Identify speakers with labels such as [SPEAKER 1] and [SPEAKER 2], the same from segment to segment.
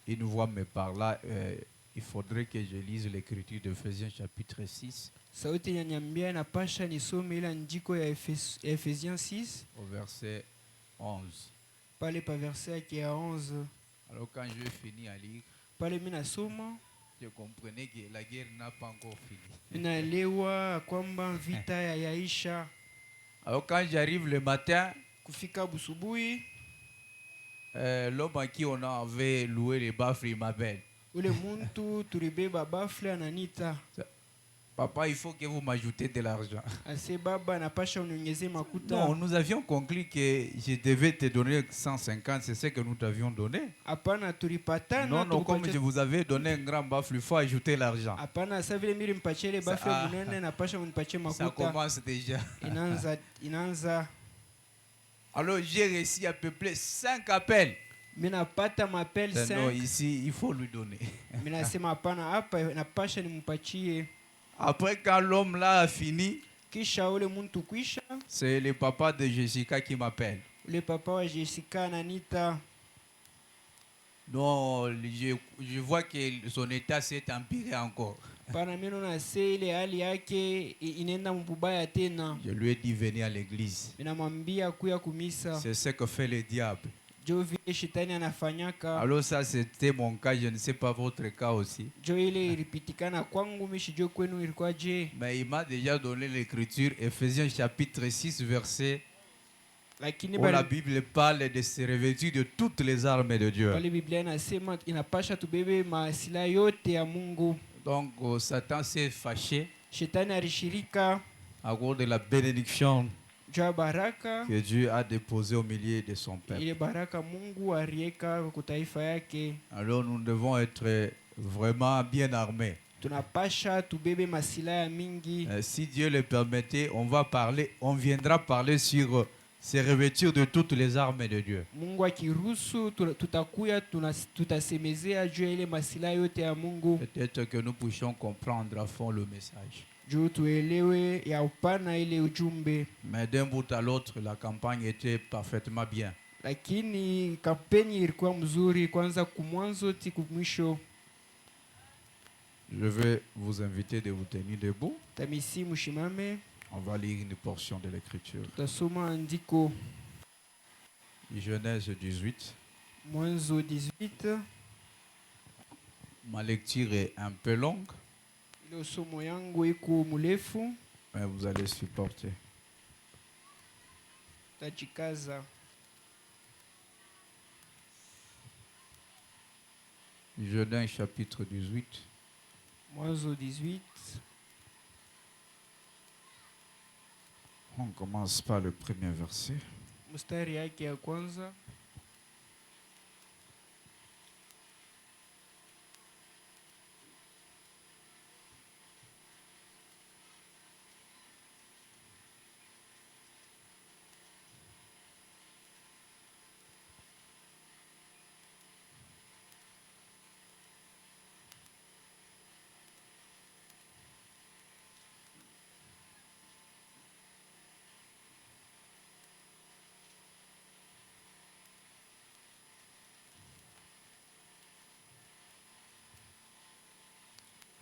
[SPEAKER 1] une voix me parla, il faudrait que je lise l'écriture d'Éphésiens chapitre 6,
[SPEAKER 2] Sauti inaniambia napasha nisome ile andiko ya Efesiens 6
[SPEAKER 1] au verset 11.
[SPEAKER 2] pale pa verset yake ya 11.
[SPEAKER 1] Alors quand je finis à lire,
[SPEAKER 2] Pale mimi nasoma
[SPEAKER 1] je comprenais que la guerre n'a pas encore fini.
[SPEAKER 2] inaelewa kwamba vita yaisha.
[SPEAKER 1] Alors quand j'arrive le matin,
[SPEAKER 2] Kufika busubuhi,
[SPEAKER 1] l'homme à qui on avait loué les baffles, il m'appelle.
[SPEAKER 2] ule muntu tulibeba bafle ananita,
[SPEAKER 1] Papa, il faut que vous m'ajoutez de l'argent.
[SPEAKER 2] ase baba napasha uniongezee makuta.
[SPEAKER 1] Non, nous avions conclu que je devais te donner 150, c'est ce que nous t'avions donné.
[SPEAKER 2] Hapana, tulipatana.
[SPEAKER 1] Non, non, comme je vous avais donné un grand baffle, il faut ajouter l'argent.
[SPEAKER 2] Hapana, sasa vile mimi nimpatie ile bafle munene napasha unipatie
[SPEAKER 1] Ça
[SPEAKER 2] makuta.
[SPEAKER 1] commence déjà.
[SPEAKER 2] Inaanza.
[SPEAKER 1] Alors j'ai réussi à peu près 5 appels.
[SPEAKER 2] Mimi napata mapel
[SPEAKER 1] Non,
[SPEAKER 2] 5.
[SPEAKER 1] ici, il faut lui donner.
[SPEAKER 2] Mimi nasema hapana, hapa napasha nimpatie.
[SPEAKER 1] Après, quand l'homme là a fini,
[SPEAKER 2] Kisha ule muntu kwisha,
[SPEAKER 1] c'est le papa de Jessica qui m'appelle.
[SPEAKER 2] ule papa wa Jessica ananita.
[SPEAKER 1] Non, je vois que son état s'est empiré encore.
[SPEAKER 2] Pana mimi naona ile hali yake inaenda mbubaya tena.
[SPEAKER 1] Je lui ai dit venir à l'église.
[SPEAKER 2] Ninamwambia kuya kumisa.
[SPEAKER 1] C'est ce que fait le diable.
[SPEAKER 2] Jo vile shetani anafanyaka.
[SPEAKER 1] Alors ça c'était mon cas, je ne sais pas votre cas aussi.
[SPEAKER 2] Jo ile ilipitikana kwangu, mimi sijui kwenu ilikuwa je.
[SPEAKER 1] Mais il m'a déjà donné l'écriture, Éphésiens chapitre 6 verset
[SPEAKER 2] Lakini
[SPEAKER 1] où la Bible parle de se revêtir de toutes les armes de Dieu.
[SPEAKER 2] Bali Biblia inasema inapasha tubebe masilaha yote ya Mungu.
[SPEAKER 1] Donc Satan s'est fâché
[SPEAKER 2] Shetani alishirika
[SPEAKER 1] à cause de la bénédiction
[SPEAKER 2] juu baraka
[SPEAKER 1] que Dieu a déposée au milieu de son peuple.
[SPEAKER 2] ile baraka Mungu aliweka kwa taifa yake.
[SPEAKER 1] Alors nous devons être vraiment bien armés.
[SPEAKER 2] Tunapasha tubebe masilaha mingi.
[SPEAKER 1] Si Dieu le permettait, on viendra parler sur se revêtir de toutes les armes de Dieu.
[SPEAKER 2] Mungu akiruhusu tutakuya tutasemezea juu ile masilaha yote ya Mungu.
[SPEAKER 1] Peut-être que nous puissions comprendre à fond le message.
[SPEAKER 2] Juu tuelewe ya upana ile ujumbe.
[SPEAKER 1] Mais d'un bout à l'autre, la campagne était parfaitement bien.
[SPEAKER 2] Lakini kampeni ilikuwa mzuri kwanza kumwanzo tiku mwisho.
[SPEAKER 1] Je vais vous inviter de vous tenir debout.
[SPEAKER 2] Tamisi mushimame.
[SPEAKER 1] On va lire une portion de l'écriture.
[SPEAKER 2] Tutasoma andiko
[SPEAKER 1] Genèse 18.
[SPEAKER 2] Mwanzo 18.
[SPEAKER 1] Ma lecture est un peu longue,
[SPEAKER 2] Ile somo yangu iko mrefu,
[SPEAKER 1] mais vous allez supporter.
[SPEAKER 2] tajikaza.
[SPEAKER 1] Genèse chapitre 18.
[SPEAKER 2] Mwanzo 18.
[SPEAKER 1] On commence par le premier verset.
[SPEAKER 2] Mstari yake ya kwanza.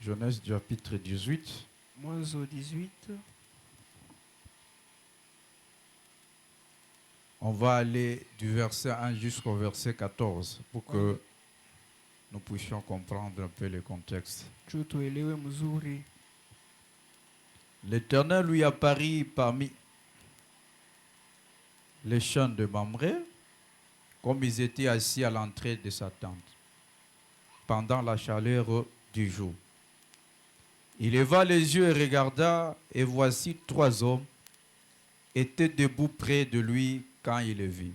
[SPEAKER 1] Genèse chapitre 18.
[SPEAKER 2] Mwanzo 18.
[SPEAKER 1] On va aller du verset 1 jusqu'au verset 14 pour que nous puissions comprendre un peu le contexte.
[SPEAKER 2] Juu tuelewe mzuri.
[SPEAKER 1] L'Éternel lui apparut parmi les champs de Mamré, comme ils étaient assis à l'entrée de sa tente, pendant la chaleur du jour. Il leva les yeux et regarda, et voici 3 hommes étaient debout près de lui quand il les vit.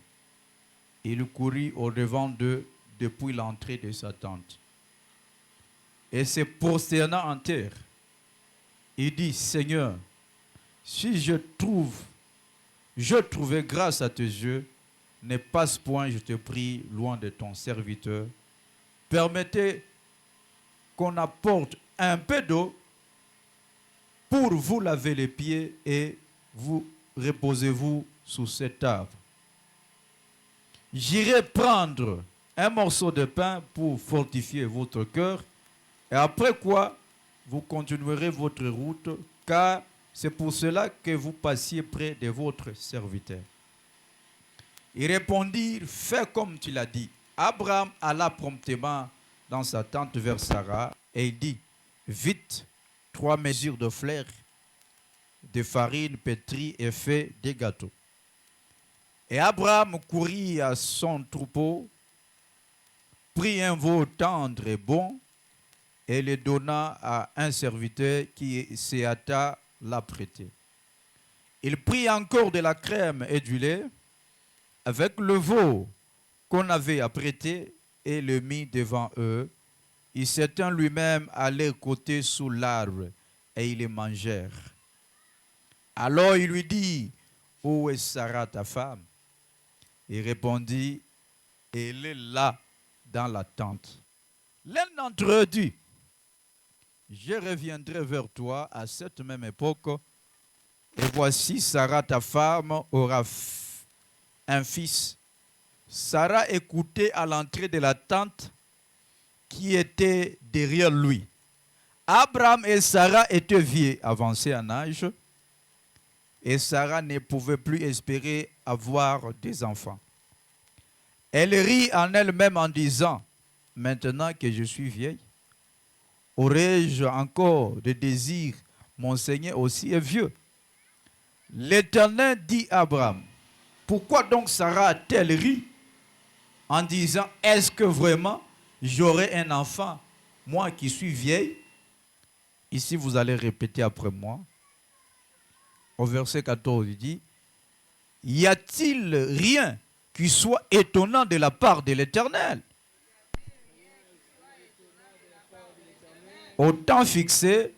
[SPEAKER 1] Il courut au-devant d'eux depuis l'entrée de sa tente. Et se prosternant en terre, il dit, Seigneur, si je trouvais grâce à tes yeux, ne passe point, je te prie, loin de ton serviteur. Permettez qu'on apporte un peu d'eau pour vous laver les pieds et vous reposez-vous sous cet arbre. J'irai prendre un morceau de pain pour fortifier votre cœur, et après quoi, vous continuerez votre route, car c'est pour cela que vous passiez près de votre serviteur. Ils répondirent, fais comme tu l'as dit. Abraham alla promptement dans sa tente vers Sarah, et il dit, vite, 3 mesures de fleur, de farine pétrie et fait des gâteaux. Et Abraham courut à son troupeau, prit un veau tendre et bon, et le donna à un serviteur qui s'y hâta l'apprêter. Il prit encore de la crème et du lait avec le veau qu'on avait apprêté et le mit devant eux. Il s'étend lui-même à leur côté sous l'arbre et ils les mangèrent. Alors il lui dit, où est Sarah ta femme? Il répondit, elle est là dans la tente. L'un d'entre eux dit, je reviendrai vers toi à cette même époque, et voici Sarah ta femme aura un fils. Sarah écoutait à l'entrée de la tente qui était derrière lui. Abraham et Sarah étaient vieux, avancés en âge, et Sarah ne pouvait plus espérer avoir des enfants. Elle rit en elle-même en disant, maintenant que je suis vieille, aurais-je encore des désirs? Mon Seigneur aussi est vieux. L'Éternel dit à Abraham, pourquoi donc Sarah a-t-elle ri en disant, est-ce que vraiment j'aurai un enfant, moi qui suis vieille? Ici, vous allez répéter après moi. Au verset 14, il dit, y a-t-il rien qui soit étonnant de la part de l'Éternel? Au temps fixé,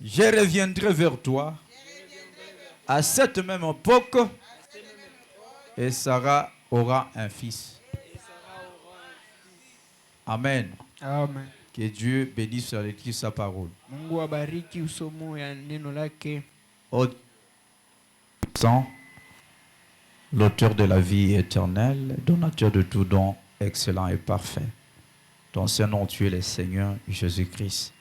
[SPEAKER 1] je reviendrai vers toi à cette même époque et Sarah aura un fils. Amen.
[SPEAKER 2] Amen.
[SPEAKER 1] Que Dieu bénisse avec qui sa parole.
[SPEAKER 2] Mungu abariki usomo ya neno lake.
[SPEAKER 1] Au sang, l'auteur de la vie éternelle, donateur de tout don excellent et parfait. Dans ce nom, tu es le Seigneur Jésus-Christ.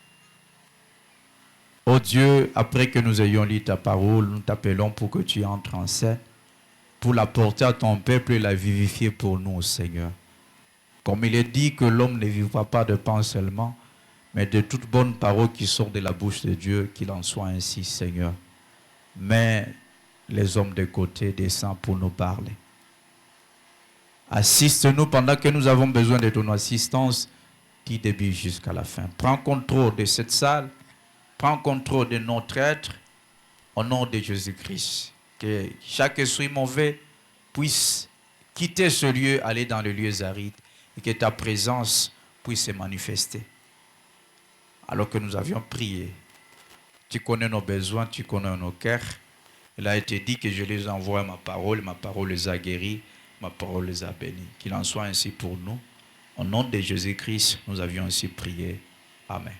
[SPEAKER 1] Ô Dieu, après que nous ayons lu ta parole, nous t'appelons pour que tu entres en scène, pour la porter à ton peuple et la vivifier pour nous, Seigneur. Comme il est dit que l'homme ne vivra pas de pain seulement, mais de toute bonne parole qui sort de la bouche de Dieu, qu'il en soit ainsi, Seigneur. Mais les hommes de côté descendent pour nous parler. Assiste-nous pendant que nous avons besoin de ton assistance du début jusqu'à la fin. Prends contrôle de cette salle, prends contrôle de notre être, au nom de Jésus-Christ. Que chaque esprit mauvais puisse quitter ce lieu, aller dans les lieux arides, et que ta présence puisse se manifester. Alors que nous avions prié, tu connais nos besoins, tu connais nos cœurs. Il a été dit que je les envoie ma parole les a guéris, ma parole les a bénis. Qu'il en soit ainsi pour nous. Au nom de Jésus-Christ, nous avions ainsi prié. Amen.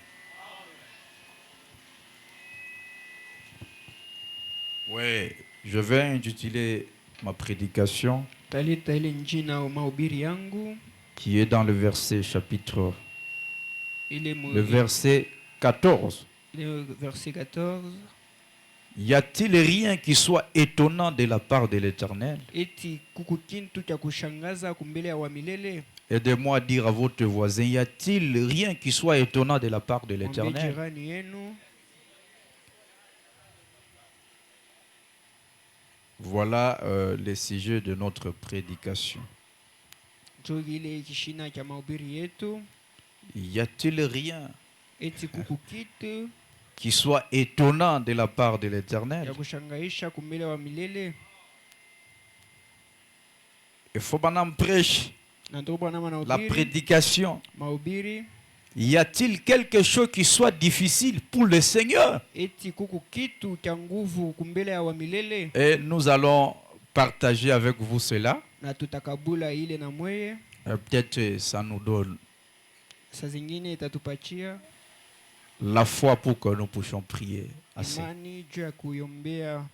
[SPEAKER 1] Oui, je vais intituler ma prédication
[SPEAKER 2] Talita ile njina au mahubiri yangu
[SPEAKER 1] qui est dans le verset chapitre,
[SPEAKER 2] ile
[SPEAKER 1] le verset 14.
[SPEAKER 2] ile verset 14.
[SPEAKER 1] Y a-t-il rien qui soit étonnant de la part de l'Éternel?
[SPEAKER 2] Eti kuku kintu cha kushangaza kumbele ya wa milele.
[SPEAKER 1] Aidez-moi à dire à votre voisin, y a-t-il rien qui soit étonnant de la part de
[SPEAKER 2] Mwambie
[SPEAKER 1] l'Éternel?
[SPEAKER 2] jirani yenu.
[SPEAKER 1] Voilà le sujet de notre prédication.
[SPEAKER 2] Njo ile kishina cha mahubiri yetu.
[SPEAKER 1] Y a-t-il rien
[SPEAKER 2] Eti kuku kitu
[SPEAKER 1] qui soit étonnant de la part de
[SPEAKER 2] ya
[SPEAKER 1] l'Éternel?
[SPEAKER 2] kushangaisha kumbele wa milele.
[SPEAKER 1] Il faut qu'on prêche
[SPEAKER 2] Na ndio bwana
[SPEAKER 1] la
[SPEAKER 2] mahubiri.
[SPEAKER 1] prédication.
[SPEAKER 2] Mahubiri.
[SPEAKER 1] Y a-t-il quelque chose qui soit difficile pour le Seigneur?
[SPEAKER 2] Eti kuku kitu cha nguvu kumbele ya wa milele.
[SPEAKER 1] Et nous allons partager avec vous cela.
[SPEAKER 2] Na tutakabula ile na mweye.
[SPEAKER 1] Peut-être ça nous donne
[SPEAKER 2] Saa zingine itatupatia
[SPEAKER 1] la foi pour que nous puissions prier assez.
[SPEAKER 2] imani juu ya kuiombea.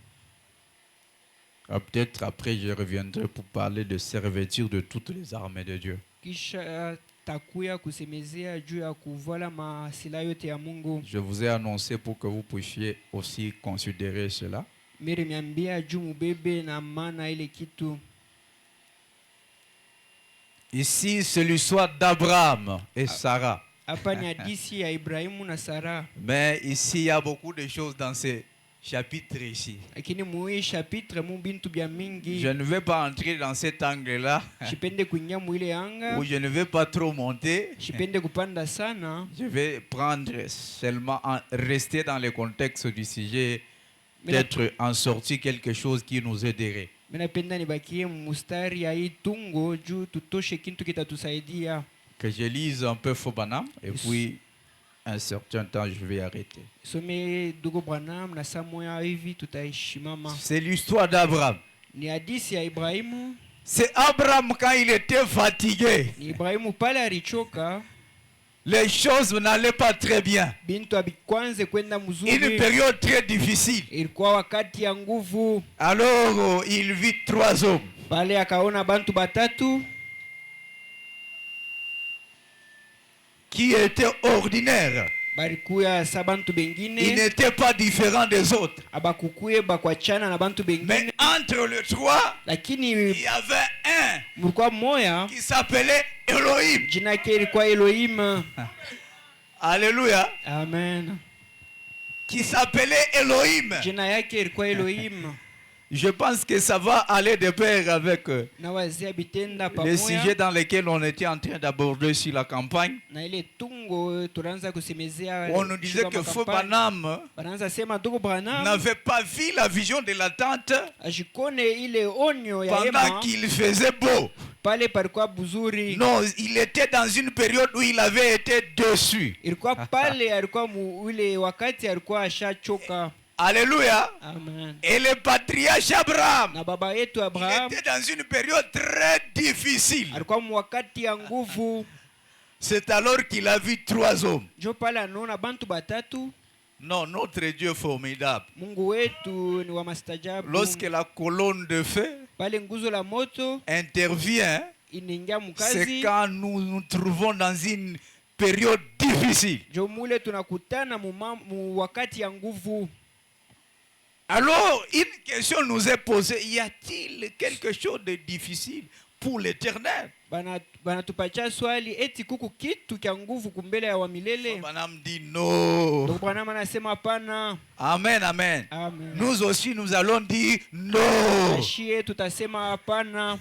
[SPEAKER 1] Peut-être après je reviendrai pour parler de se revêtir de toutes les armées de Dieu.
[SPEAKER 2] kisha takuya kusemezea juu ya kuvala masilaha yote ya Mungu.
[SPEAKER 1] Je vous ai annoncé pour que vous puissiez aussi considérer cela.
[SPEAKER 2] Mimi nimeambia juu mubebe na maana ile kitu.
[SPEAKER 1] Ici, c'est l'histoire d'Abraham et Sarah.
[SPEAKER 2] Hapa ni hadithi ya Ibrahimu na Sara.
[SPEAKER 1] Mais ici, il y a beaucoup de choses dans ces chapitres ici.
[SPEAKER 2] Lakini mui chapitre mu bintu bya mingi.
[SPEAKER 1] Je ne vais pas entrer dans cet angle-là,
[SPEAKER 2] Shipende kuingia mwile anga.
[SPEAKER 1] où je ne vais pas trop monter.
[SPEAKER 2] Shipende kupanda sana.
[SPEAKER 1] Je vais prendre seulement, rester dans le contexte du sujet, peut-être en sortir quelque chose qui nous aiderait.
[SPEAKER 2] Mimi napenda nibakie mustari ya hii tungo juu tutoshe kitu kitatusaidia.
[SPEAKER 1] Que je lise un peu Fobanam et puis un certain temps je vais arrêter.
[SPEAKER 2] Some Dugo Branham na Samoya hivi tutaishimama.
[SPEAKER 1] C'est l'histoire d'Abraham.
[SPEAKER 2] Ni hadithi ya Ibrahimu.
[SPEAKER 1] C'est Abraham quand il était fatigué.
[SPEAKER 2] Ni Ibrahimu pale alichoka.
[SPEAKER 1] Les choses n'allaient pas très bien.
[SPEAKER 2] Bintu abikwanze kwenda
[SPEAKER 1] Une
[SPEAKER 2] mzuri.
[SPEAKER 1] période très difficile.
[SPEAKER 2] Ilikuwa wakati ya nguvu.
[SPEAKER 1] Alors il vit 3 hommes.
[SPEAKER 2] Pale akaona bantu batatu
[SPEAKER 1] Qui étaient ordinaires.
[SPEAKER 2] balikuya sa bantu
[SPEAKER 1] Ils
[SPEAKER 2] bengine
[SPEAKER 1] n'étaient pas différents des autres.
[SPEAKER 2] abakukuye bakwachana na bantu
[SPEAKER 1] Mais
[SPEAKER 2] bengine,
[SPEAKER 1] entre les 3,
[SPEAKER 2] lakini
[SPEAKER 1] il y avait un
[SPEAKER 2] mulikuwa mmoya
[SPEAKER 1] qui s'appelait Elohim.
[SPEAKER 2] jina yake ilikuwa Elohim.
[SPEAKER 1] Alléluia.
[SPEAKER 2] Amen.
[SPEAKER 1] Qui s'appelait Elohim.
[SPEAKER 2] Jina yake ilikuwa Elohim.
[SPEAKER 1] Je pense que ça va aller de pair avec
[SPEAKER 2] Na wazia bitenda
[SPEAKER 1] le sujet
[SPEAKER 2] pamoja
[SPEAKER 1] dans lequel on était en train d'aborder sur la campagne.
[SPEAKER 2] na ile tungo tunaanza kusemezea.
[SPEAKER 1] On nous disait que Feu Banam
[SPEAKER 2] banaanza sema Dugo Branham
[SPEAKER 1] n'avait pas vu la vision de la tente
[SPEAKER 2] ajikone ile onyo ya
[SPEAKER 1] pendant
[SPEAKER 2] hema
[SPEAKER 1] qu'il faisait beau.
[SPEAKER 2] pale palikuwa buzuri.
[SPEAKER 1] Non, il était dans une période où il avait été déçu.
[SPEAKER 2] Ilikuwa pale alikuwa ule wakati alikuwa ashachoka.
[SPEAKER 1] Alléluia.
[SPEAKER 2] Amen.
[SPEAKER 1] Et le patriarche Abraham,
[SPEAKER 2] Na baba yetu
[SPEAKER 1] il
[SPEAKER 2] Abraham
[SPEAKER 1] était dans une période très difficile.
[SPEAKER 2] alikuwa mwakati ya nguvu.
[SPEAKER 1] C'est alors qu'il a vu 3 hommes.
[SPEAKER 2] Jo pale anaona bantu batatu.
[SPEAKER 1] Non, notre Dieu est formidable.
[SPEAKER 2] Mungu wetu ni wa mastajabu.
[SPEAKER 1] Lorsque la colonne de feu
[SPEAKER 2] Pale nguzo la moto
[SPEAKER 1] intervient,
[SPEAKER 2] inaingia
[SPEAKER 1] c'est
[SPEAKER 2] mkazi.
[SPEAKER 1] quand nous nous trouvons dans une période difficile.
[SPEAKER 2] Jo mule tunakutana mu wakati ya nguvu.
[SPEAKER 1] Alors, une question nous est posée. Y a-t-il quelque chose de difficile pour l'éternel?
[SPEAKER 2] Banatupatia swali eti kuku kitu kya nguvu kumbele ya wa milele.
[SPEAKER 1] Banam dit non.
[SPEAKER 2] Ndugu Branham anasema hapana.
[SPEAKER 1] Amen, amen.
[SPEAKER 2] Amen.
[SPEAKER 1] Nous aussi, nous allons dire non.
[SPEAKER 2] Ashie tutasema hapana.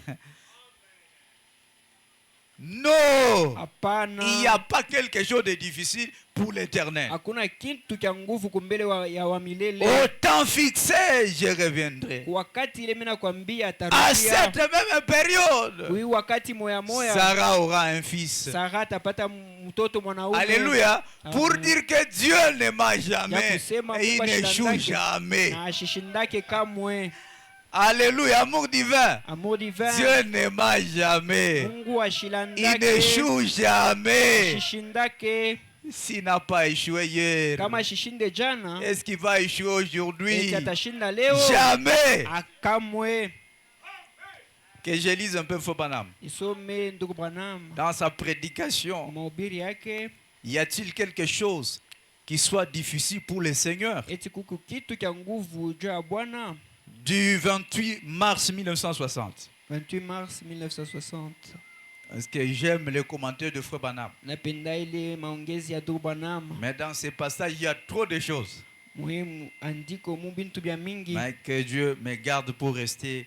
[SPEAKER 1] Non.
[SPEAKER 2] Hapana.
[SPEAKER 1] Il n'y a pas quelque chose de difficile pour l'éternel.
[SPEAKER 2] Hakuna kitu kya nguvu kumbele ya wa milele.
[SPEAKER 1] Au temps fixé, je reviendrai.
[SPEAKER 2] Wakati ile mimi nakwambia
[SPEAKER 1] À
[SPEAKER 2] atarudia.
[SPEAKER 1] cette même période,
[SPEAKER 2] Huyu wakati moya moya
[SPEAKER 1] Sarah aura un fils.
[SPEAKER 2] Sara atapata mtoto mwanaume.
[SPEAKER 1] Alléluia. Pour
[SPEAKER 2] Amen.
[SPEAKER 1] dire que Dieu ne ment
[SPEAKER 2] Ya
[SPEAKER 1] jamais.
[SPEAKER 2] kusema
[SPEAKER 1] Et il
[SPEAKER 2] Mungu
[SPEAKER 1] n'échoue
[SPEAKER 2] ashindake.
[SPEAKER 1] jamais.
[SPEAKER 2] Na ashishindake kamwe.
[SPEAKER 1] Alléluia. Amour divin.
[SPEAKER 2] Amour divin.
[SPEAKER 1] Dieu ne ment jamais.
[SPEAKER 2] Mungu
[SPEAKER 1] Il
[SPEAKER 2] ashilandake.
[SPEAKER 1] n'échoue jamais.
[SPEAKER 2] Ashishindake.
[SPEAKER 1] S'il n'a pas échoué hier,
[SPEAKER 2] Kama ashishinde jana,
[SPEAKER 1] est-ce qu'il va échouer aujourd'hui?
[SPEAKER 2] eti atashinda leo.
[SPEAKER 1] Jamais.
[SPEAKER 2] Akamwe.
[SPEAKER 1] Que je lise un peu Fobanam.
[SPEAKER 2] Isome ndugu Branham.
[SPEAKER 1] Dans sa prédication,
[SPEAKER 2] Mahubiri yake
[SPEAKER 1] y a-t-il quelque chose qui soit difficile pour le Seigneur?
[SPEAKER 2] eti kuku kitu kya nguvu juu ya Bwana.
[SPEAKER 1] Du 28 mars 1960.
[SPEAKER 2] 28 mars 1960.
[SPEAKER 1] Parce que j'aime les commentaires de Frère Banam.
[SPEAKER 2] Napenda ile maongezi ya ndugu Branham.
[SPEAKER 1] Mais dans ces passages, il y a trop de choses.
[SPEAKER 2] Muhimu andiko mu bintu bya mingi.
[SPEAKER 1] Mais que Dieu me garde pour rester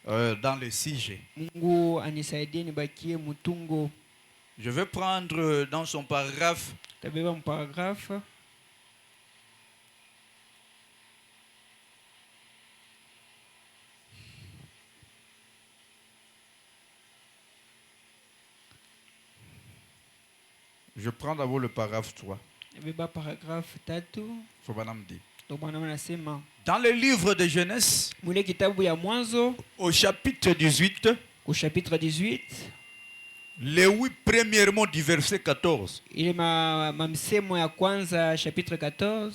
[SPEAKER 1] dans le sujet.
[SPEAKER 2] Mungu anisaidie nibakie mutungo.
[SPEAKER 1] Je vais prendre dans son paragraphe
[SPEAKER 2] Tabeba mparagrafe.
[SPEAKER 1] Je prends d'abord le paragraphe 3.
[SPEAKER 2] Tabeba paragrafe 3.
[SPEAKER 1] Fobanam dit.
[SPEAKER 2] Ndugu Branham anasema
[SPEAKER 1] Dans le livre de Genèse,
[SPEAKER 2] mwile kitabu ya Mwanzo
[SPEAKER 1] au chapitre 18,
[SPEAKER 2] au chapitre 18,
[SPEAKER 1] les 8 premiers mots du verset 14.
[SPEAKER 2] ile mamsemo ya kwanza chapitre 14,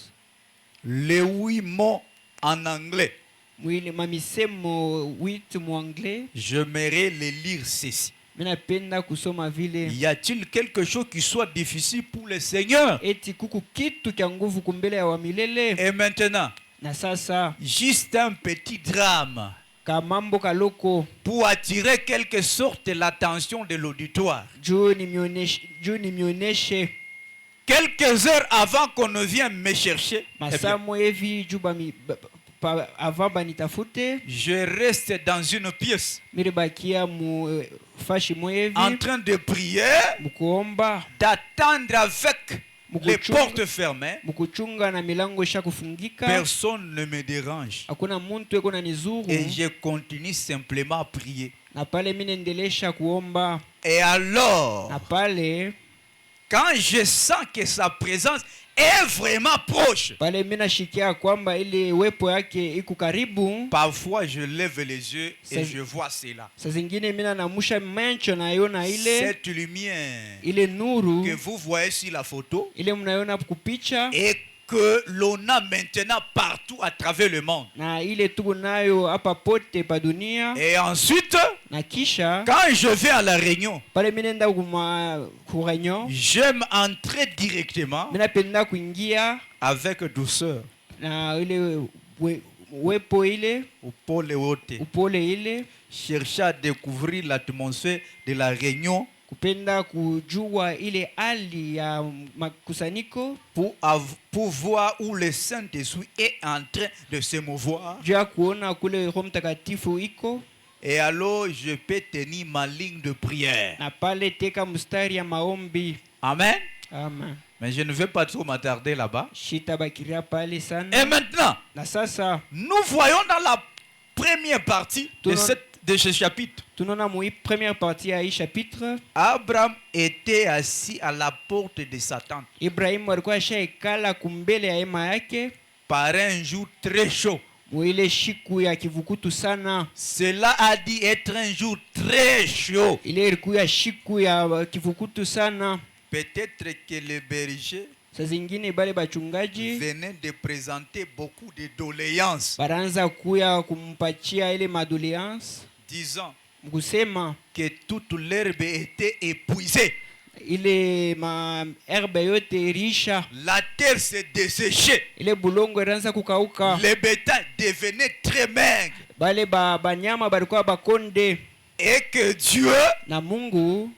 [SPEAKER 1] Les 8 mots en anglais.
[SPEAKER 2] mwile mamisemo 8 mu anglais.
[SPEAKER 1] J'aimerais les lire ceci.
[SPEAKER 2] minapenda kusoma vile
[SPEAKER 1] Y a-t-il quelque chose qui soit difficile pour le Seigneur?
[SPEAKER 2] eti kuku kitu cha nguvu kumbele ya wamilele.
[SPEAKER 1] Et maintenant,
[SPEAKER 2] Na sasa
[SPEAKER 1] juste un petit drame
[SPEAKER 2] kamambo kaloko
[SPEAKER 1] pour attirer quelque sorte l'attention de l'auditoire.
[SPEAKER 2] juu nimioneshe
[SPEAKER 1] Quelques heures avant qu'on ne vienne me chercher, eh bien,
[SPEAKER 2] masamo hivi juu avant banitafute
[SPEAKER 1] je reste dans une pièce
[SPEAKER 2] miribakia mu fashi mwevi
[SPEAKER 1] en train de prier,
[SPEAKER 2] mukuomba
[SPEAKER 1] d'attendre avec les portes fermées.
[SPEAKER 2] mukuchunga na milango isha kufungika.
[SPEAKER 1] Personne ne me dérange.
[SPEAKER 2] Hakuna muntu eko na nizuru.
[SPEAKER 1] Et je continue simplement à prier.
[SPEAKER 2] Na pale mimi naendelesha kuomba.
[SPEAKER 1] Et alors,
[SPEAKER 2] na pale
[SPEAKER 1] quand je sens que sa présence est vraiment proche,
[SPEAKER 2] pale mimi nashikia kwamba ile uwepo yake iko karibu,
[SPEAKER 1] parfois je lève les yeux et
[SPEAKER 2] Ça-
[SPEAKER 1] je vois cela.
[SPEAKER 2] saa zingine mimi namusha macho naiona ile
[SPEAKER 1] Cette lumière
[SPEAKER 2] ile nuru
[SPEAKER 1] que vous voyez sur la photo
[SPEAKER 2] ile mnaiona kupicha
[SPEAKER 1] et que l'on a maintenant partout à travers le monde.
[SPEAKER 2] na ile tuko nayo hapa pote pa dunia.
[SPEAKER 1] Et ensuite,
[SPEAKER 2] Na kisha
[SPEAKER 1] quand je vais à la réunion,
[SPEAKER 2] pale mimi nenda ku réunion,
[SPEAKER 1] j'aime entrer directement
[SPEAKER 2] mimi napenda kuingia
[SPEAKER 1] avec douceur
[SPEAKER 2] na ile wepo ile
[SPEAKER 1] au pôle haute,
[SPEAKER 2] upole ile
[SPEAKER 1] chercher à découvrir l'atmosphère de la réunion
[SPEAKER 2] kupenda kujua ile hali ya makusanyiko
[SPEAKER 1] pour voir où le Saint-Esprit est en train de se mouvoir.
[SPEAKER 2] juu ya kuona kule Roho Mtakatifu iko.
[SPEAKER 1] Et alors, je peux tenir ma ligne de prière.
[SPEAKER 2] Na pale teka mstari ya maombi.
[SPEAKER 1] Amen.
[SPEAKER 2] Amen.
[SPEAKER 1] Mais je ne vais pas trop m'attarder là-bas.
[SPEAKER 2] Shitabakiria pale
[SPEAKER 1] Et
[SPEAKER 2] sana.
[SPEAKER 1] maintenant,
[SPEAKER 2] Na sasa
[SPEAKER 1] nous voyons dans la première partie de ce chapitre,
[SPEAKER 2] tunaona mu première partie ya hii chapitre,
[SPEAKER 1] Abraham était assis à la porte de sa tente
[SPEAKER 2] Ibrahimu alikuwa ashaikala kumbele ya hema yake
[SPEAKER 1] par un jour très chaud.
[SPEAKER 2] mu ile shiku ya kivukutu sana.
[SPEAKER 1] Cela a dit être un jour très chaud.
[SPEAKER 2] Ile ilikuwa ya shiku ya kivukutu sana.
[SPEAKER 1] Peut-être que le berger
[SPEAKER 2] Saa zingine bale bachungaji
[SPEAKER 1] venait de présenter beaucoup de doléances,
[SPEAKER 2] baranza kuya kumpachia ile madoléance
[SPEAKER 1] disant
[SPEAKER 2] mkusema
[SPEAKER 1] que toute l'herbe était épuisée.
[SPEAKER 2] ile herbe yote irisha,
[SPEAKER 1] La terre s'est desséchée.
[SPEAKER 2] ile bulongo iranza kukauka,
[SPEAKER 1] Le bétail devenait très maigre.
[SPEAKER 2] bale banyama balikuwa bakonde.
[SPEAKER 1] Et que Dieu,
[SPEAKER 2] Na Mungu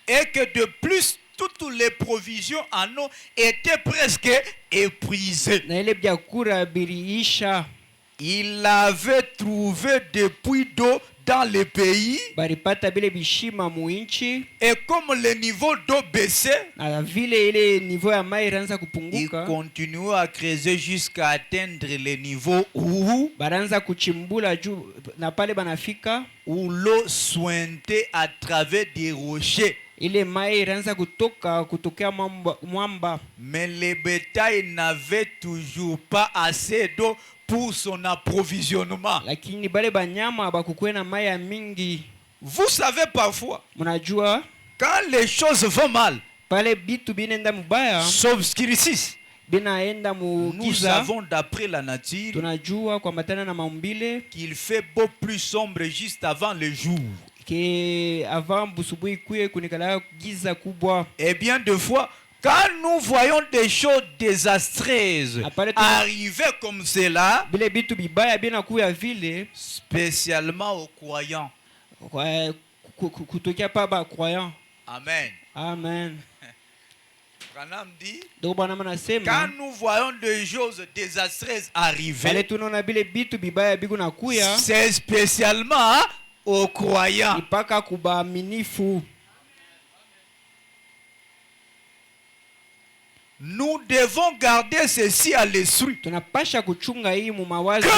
[SPEAKER 1] et que de plus, toutes les provisions en eau étaient presque épuisées.
[SPEAKER 2] na ile byakura biriisha,
[SPEAKER 1] Il avait trouvé des puits d'eau dans le pays.
[SPEAKER 2] balipata bile bishima muinchi,
[SPEAKER 1] Et comme le niveau d'eau baissait,
[SPEAKER 2] na vile ile niveau ya mai iranza
[SPEAKER 1] il
[SPEAKER 2] kupunguka,
[SPEAKER 1] continuait à creuser jusqu'à atteindre le niveau
[SPEAKER 2] baranza kuchimbula juu, na pale banafika
[SPEAKER 1] où l'eau suintait à travers des rochers.
[SPEAKER 2] ile mai iranza kutokea mwamba.
[SPEAKER 1] Mais le bétail n'avait toujours pas assez d'eau pour son approvisionnement.
[SPEAKER 2] Lakini bale banyama bakukuwe na mai ya mingi.
[SPEAKER 1] Vous savez parfois,
[SPEAKER 2] Mnajua
[SPEAKER 1] quand les choses vont mal,
[SPEAKER 2] pale bitu binenda mubaya,
[SPEAKER 1] s'obscurcissent.
[SPEAKER 2] binaenda
[SPEAKER 1] Nous
[SPEAKER 2] mugiza,
[SPEAKER 1] savons d'après la nature
[SPEAKER 2] tunajua kwa matana na maumbile
[SPEAKER 1] qu'il fait beau plus sombre juste avant le jour.
[SPEAKER 2] ke avant busubuhi kuye kunikala giza kubwa.
[SPEAKER 1] Et bien de fois, quand nous voyons des choses désastreuses arriver comme cela,
[SPEAKER 2] Bile bitu bibaya binakuya vile
[SPEAKER 1] spécialement aux croyants.
[SPEAKER 2] kutokea pa ba croyant.
[SPEAKER 1] Amen.
[SPEAKER 2] Amen.
[SPEAKER 1] Branham dit,
[SPEAKER 2] Donc bwana
[SPEAKER 1] quand
[SPEAKER 2] manasema
[SPEAKER 1] nous voyons des choses désastreuses
[SPEAKER 2] bale
[SPEAKER 1] arriver,
[SPEAKER 2] tunaona bile bitu bibaya biku nakuya
[SPEAKER 1] c'est spécialement aux croyants.
[SPEAKER 2] ipaka kubaaminifu.
[SPEAKER 1] Nous devons garder ceci à l'esprit.
[SPEAKER 2] Tunapasha kuchunga hii mu mawazo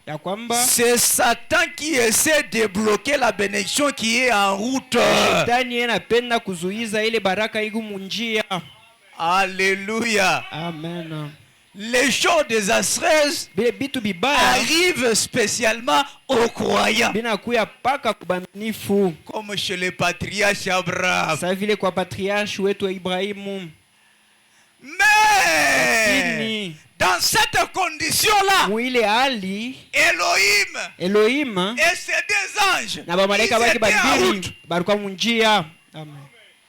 [SPEAKER 2] ya kwamba
[SPEAKER 1] C'est Satan qui essaie de bloquer la bénédiction qui est en route.
[SPEAKER 2] Shetani anapenda kuzuiza ile baraka iko munjia.
[SPEAKER 1] Alléluia.
[SPEAKER 2] Amen.
[SPEAKER 1] Les choses désastreuses
[SPEAKER 2] Bile bitu bibaya
[SPEAKER 1] arrivent spécialement aux croyants.
[SPEAKER 2] binakuya paka kubaminifu,
[SPEAKER 1] Comme chez le patriarche Abraham.
[SPEAKER 2] sa vile kwa patriarche wetu wa Ibrahimu.
[SPEAKER 1] Mais
[SPEAKER 2] Lakini
[SPEAKER 1] Dans cette condition-là,
[SPEAKER 2] mwile hali
[SPEAKER 1] Elohim et ses deux anges,
[SPEAKER 2] na bamalaika
[SPEAKER 1] ils
[SPEAKER 2] bake
[SPEAKER 1] étaient en
[SPEAKER 2] babiri
[SPEAKER 1] route.
[SPEAKER 2] balikuwa munjia. Amen.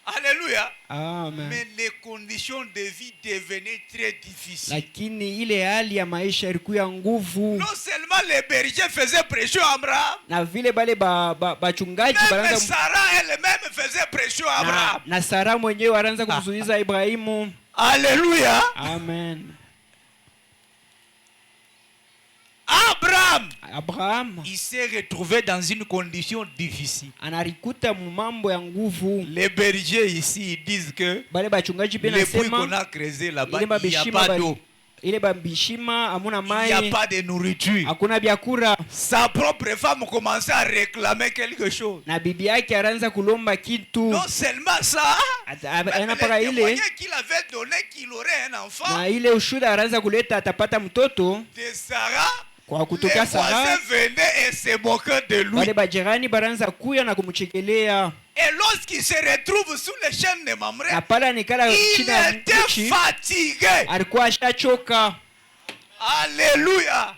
[SPEAKER 1] Alléluia.
[SPEAKER 2] Amen.
[SPEAKER 1] Mais les conditions de vie devenaient très difficiles.
[SPEAKER 2] Lakini ile hali ya maisha ilikuwa ya nguvu,
[SPEAKER 1] Non seulement les bergers faisaient pression à Abraham,
[SPEAKER 2] na vile bale bachungaji
[SPEAKER 1] même
[SPEAKER 2] baranza
[SPEAKER 1] Sarah elle-même faisait pression à Abraham.
[SPEAKER 2] na Sara mwenyewe wanaanza kumzuiza Ibrahimu.
[SPEAKER 1] Alléluia.
[SPEAKER 2] Amen. Abraham
[SPEAKER 1] il s'est retrouvé dans une condition difficile.
[SPEAKER 2] anarikuta mambo ya nguvu.
[SPEAKER 1] Les bergers ici ils disent que
[SPEAKER 2] Bale bachungaji
[SPEAKER 1] les puits qu'on
[SPEAKER 2] benasema
[SPEAKER 1] a creusés là-bas,
[SPEAKER 2] ile
[SPEAKER 1] il n'y a
[SPEAKER 2] babishima
[SPEAKER 1] pas d'eau,
[SPEAKER 2] ile babishima hamuna
[SPEAKER 1] il n'y a
[SPEAKER 2] mai,
[SPEAKER 1] pas de nourriture.
[SPEAKER 2] hakuna vyakula,
[SPEAKER 1] Sa propre femme commençait à réclamer quelque chose.
[SPEAKER 2] na bibi yake anaanza kulomba kitu.
[SPEAKER 1] Non seulement ça,
[SPEAKER 2] Ana
[SPEAKER 1] même
[SPEAKER 2] paka
[SPEAKER 1] les
[SPEAKER 2] ile
[SPEAKER 1] témoignages qu'il avait donné qu'il aurait un enfant
[SPEAKER 2] na ile ushuda anaanza kuleta atapata mtoto.
[SPEAKER 1] de Sarah.
[SPEAKER 2] Kwa
[SPEAKER 1] Les
[SPEAKER 2] kutoka
[SPEAKER 1] voisins
[SPEAKER 2] Sara
[SPEAKER 1] venaient et se moquaient de lui.
[SPEAKER 2] wale bajirani banaanza kuya na kumchekelea,
[SPEAKER 1] Et lorsqu'il se retrouve sous les chaînes de Mamré,
[SPEAKER 2] na pale anikala
[SPEAKER 1] il
[SPEAKER 2] chini ya
[SPEAKER 1] était
[SPEAKER 2] mchi,
[SPEAKER 1] fatigué.
[SPEAKER 2] alikuwa ashachoka.
[SPEAKER 1] Alléluia.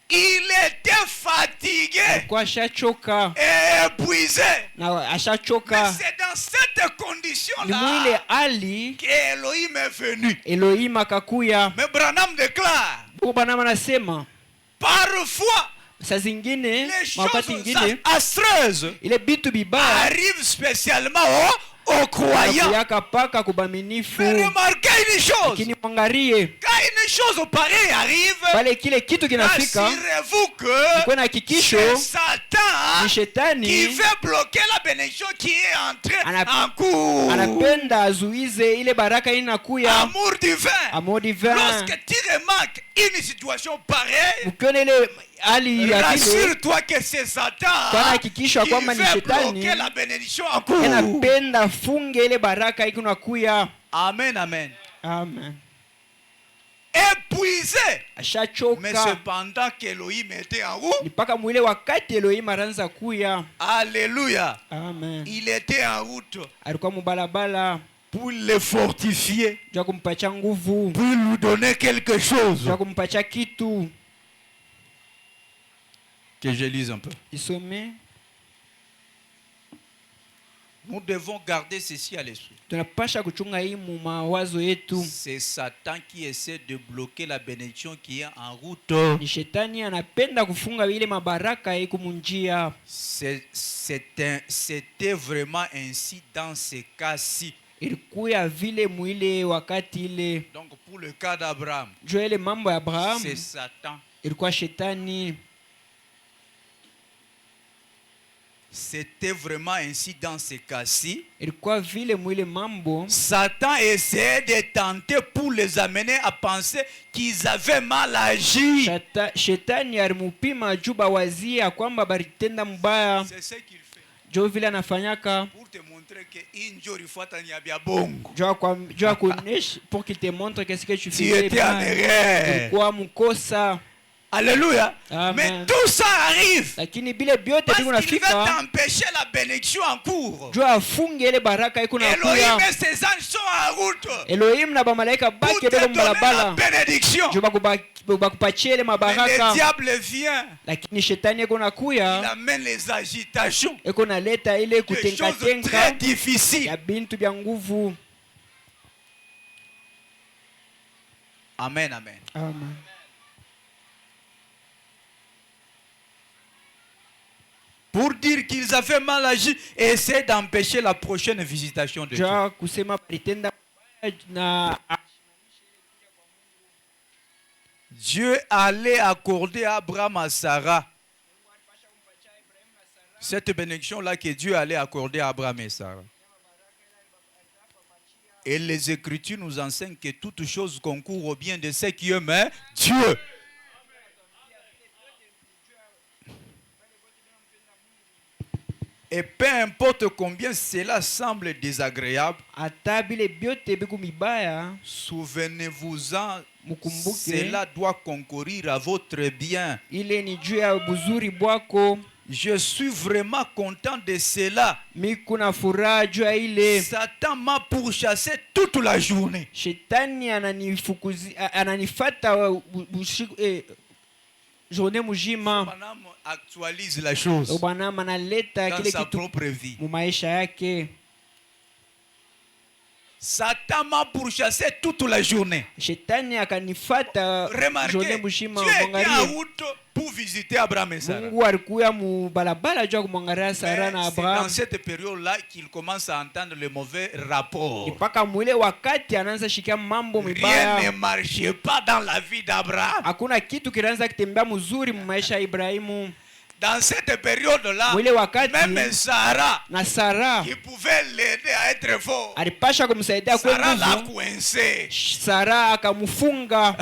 [SPEAKER 1] Il était fatigué
[SPEAKER 2] Alikuwa ashachoka
[SPEAKER 1] et épuisé.
[SPEAKER 2] na
[SPEAKER 1] Mais
[SPEAKER 2] ashachoka.
[SPEAKER 1] c'est dans cette
[SPEAKER 2] Ni mwile
[SPEAKER 1] condition-là
[SPEAKER 2] hali
[SPEAKER 1] qu'Elohim est venu.
[SPEAKER 2] Elohim akakuya.
[SPEAKER 1] Mais Branham déclare,
[SPEAKER 2] Bwana anasema
[SPEAKER 1] parfois,
[SPEAKER 2] saa zingine,
[SPEAKER 1] les
[SPEAKER 2] wakati
[SPEAKER 1] choses
[SPEAKER 2] ingine
[SPEAKER 1] astreuses
[SPEAKER 2] ile bitu bibaya
[SPEAKER 1] arrivent spécialement aux croyants.
[SPEAKER 2] kuyaka paka kubaminifu.
[SPEAKER 1] Mais remarquez une chose,
[SPEAKER 2] Lakini mwangalie
[SPEAKER 1] quand une chose pareille arrive,
[SPEAKER 2] pale kile kitu kinafika,
[SPEAKER 1] rassurez-vous que
[SPEAKER 2] kuwe na hakikisho
[SPEAKER 1] c'est
[SPEAKER 2] ni
[SPEAKER 1] Satan qui
[SPEAKER 2] shetani
[SPEAKER 1] veut bloquer la bénédiction qui est entrée
[SPEAKER 2] Ana-
[SPEAKER 1] en cours.
[SPEAKER 2] anapenda azuize ile baraka inakuya.
[SPEAKER 1] Amour divin.
[SPEAKER 2] Amour divin.
[SPEAKER 1] Lorsque tu remarques une situation pareille,
[SPEAKER 2] Ukiona ile hali ya vile,
[SPEAKER 1] rassure-toi que c'est Satan
[SPEAKER 2] Kwa hakikisho
[SPEAKER 1] qui
[SPEAKER 2] kwamba ni
[SPEAKER 1] veut
[SPEAKER 2] shetani
[SPEAKER 1] bloquer la bénédiction en cours.
[SPEAKER 2] anapenda funge ile baraka ikunakuya.
[SPEAKER 1] Amen, amen.
[SPEAKER 2] Amen.
[SPEAKER 1] Épuisé. Mais
[SPEAKER 2] Ashachoka.
[SPEAKER 1] cependant qu'Elohim était en route,
[SPEAKER 2] Ni mpaka mwile wakati Elohim anaanza kuya.
[SPEAKER 1] alléluia,
[SPEAKER 2] Amen.
[SPEAKER 1] il était en route
[SPEAKER 2] Alikuwa mubalabala
[SPEAKER 1] pour le fortifier,
[SPEAKER 2] juu ya kumpatia nguvu,
[SPEAKER 1] pour lui donner quelque chose.
[SPEAKER 2] juu ya kumpatia kitu.
[SPEAKER 1] Que je lise un peu.
[SPEAKER 2] Isome,
[SPEAKER 1] Nous devons garder ceci à l'esprit.
[SPEAKER 2] tunapasha kuchunga hii mu mawazo yetu.
[SPEAKER 1] C'est Satan qui essaie de bloquer la bénédiction qui est en route.
[SPEAKER 2] Ni shetani anapenda kufunga ile mabaraka iko munjia.
[SPEAKER 1] C'était vraiment ainsi dans ces cas-ci.
[SPEAKER 2] Ilikuya vile mwile wakati ile
[SPEAKER 1] Donc pour le cas d'Abraham,
[SPEAKER 2] juu ya ile mambo ya Abrahamu,
[SPEAKER 1] c'est Satan.
[SPEAKER 2] ilikuwa shetani.
[SPEAKER 1] C'était vraiment ainsi dans ces cas-ci.
[SPEAKER 2] Ilikuwa vile mwile mambo
[SPEAKER 1] Satan essayait de tenter pour les amener à penser qu'ils avaient mal agi.
[SPEAKER 2] shetani alimupima juu bawazia kwamba baritenda mbaya.
[SPEAKER 1] C'est ce qu'il fait.
[SPEAKER 2] Juu vile anafanyaka
[SPEAKER 1] Pour te montrer que injori fuata ni abia bongo.
[SPEAKER 2] juu akuonesha pour qu'il te montre qu'est-ce que tu
[SPEAKER 1] Tu
[SPEAKER 2] fais
[SPEAKER 1] étais en erreur.
[SPEAKER 2] ulikuwa mkosa.
[SPEAKER 1] Alléluia.
[SPEAKER 2] Amen.
[SPEAKER 1] Mais tout ça arrive
[SPEAKER 2] Lakini bile byote
[SPEAKER 1] parce
[SPEAKER 2] biko
[SPEAKER 1] qu'il veut
[SPEAKER 2] nafika
[SPEAKER 1] t'empêcher la bénédiction en cours.
[SPEAKER 2] juu afunge ile baraka iko
[SPEAKER 1] Elohim
[SPEAKER 2] nakuya.
[SPEAKER 1] et ses anges sont en route
[SPEAKER 2] Elohim na bamalaika
[SPEAKER 1] pour
[SPEAKER 2] bake
[SPEAKER 1] te
[SPEAKER 2] beko
[SPEAKER 1] donner la
[SPEAKER 2] mbalabala
[SPEAKER 1] bénédiction.
[SPEAKER 2] juu bakupatie ile
[SPEAKER 1] Mais le
[SPEAKER 2] mabaraka.
[SPEAKER 1] diable vient,
[SPEAKER 2] Lakini shetani iko
[SPEAKER 1] il
[SPEAKER 2] nakuya
[SPEAKER 1] amène les agitations,
[SPEAKER 2] iko naleta ile
[SPEAKER 1] des choses très
[SPEAKER 2] kutenkatenka
[SPEAKER 1] difficiles.
[SPEAKER 2] ya bintu bya nguvu.
[SPEAKER 1] Amen, amen.
[SPEAKER 2] Amen.
[SPEAKER 1] Pour dire qu'ils avaient mal agi et essayer d'empêcher la prochaine visitation de Dieu.
[SPEAKER 2] Juu kusema balitenda na
[SPEAKER 1] Dieu allait accorder à Abraham à Sarah cette bénédiction-là que Dieu allait accorder à Abraham et Sarah. Et les Écritures nous enseignent que toute chose concourt au bien de ceux qui aiment Dieu. Et peu importe combien cela semble désagréable,
[SPEAKER 2] hata bile byote biko mibaya,
[SPEAKER 1] souvenez-vous-en,
[SPEAKER 2] mukumbuke
[SPEAKER 1] cela doit concourir à votre bien.
[SPEAKER 2] ile ni juu ya buzuri bwako.
[SPEAKER 1] Je suis vraiment content de cela.
[SPEAKER 2] Mikuna furaha juu ya ile.
[SPEAKER 1] Satan m'a pourchassé toute la journée.
[SPEAKER 2] Shetani ananifata journée mujima.
[SPEAKER 1] Madame actualise la chose
[SPEAKER 2] Bwana analeta
[SPEAKER 1] dans
[SPEAKER 2] kile
[SPEAKER 1] sa
[SPEAKER 2] kitu
[SPEAKER 1] propre vie.
[SPEAKER 2] mu maisha yake.
[SPEAKER 1] Satan m'a pourchassé toute la journée.
[SPEAKER 2] Shetani akanifata journée
[SPEAKER 1] Remarquez,
[SPEAKER 2] mujima.
[SPEAKER 1] Dieu était en
[SPEAKER 2] Mwangalie,
[SPEAKER 1] route pour visiter Abraham et Sarah.
[SPEAKER 2] Mungu alikuya mu balabala juu ya kumwangalia Sara na
[SPEAKER 1] Mais c'est dans
[SPEAKER 2] Abraham.
[SPEAKER 1] cette période-là qu'il commence à entendre le mauvais rapport.
[SPEAKER 2] Mpaka mwile wakati anaanza shikia mambo
[SPEAKER 1] Rien
[SPEAKER 2] mibaya.
[SPEAKER 1] ne marchait pas dans la vie d'Abraham.
[SPEAKER 2] Hakuna kitu kinaanza kutembea mzuri mu maisha ya Ibrahimu.
[SPEAKER 1] Dans cette période-là,
[SPEAKER 2] Mwile wakati
[SPEAKER 1] même Sarah,
[SPEAKER 2] na Sara
[SPEAKER 1] qui pouvait l'aider à être fort,
[SPEAKER 2] alipasha kumsaidia kwa
[SPEAKER 1] Sarah l'a
[SPEAKER 2] nguvu.
[SPEAKER 1] coincé.
[SPEAKER 2] Sara akamfunga.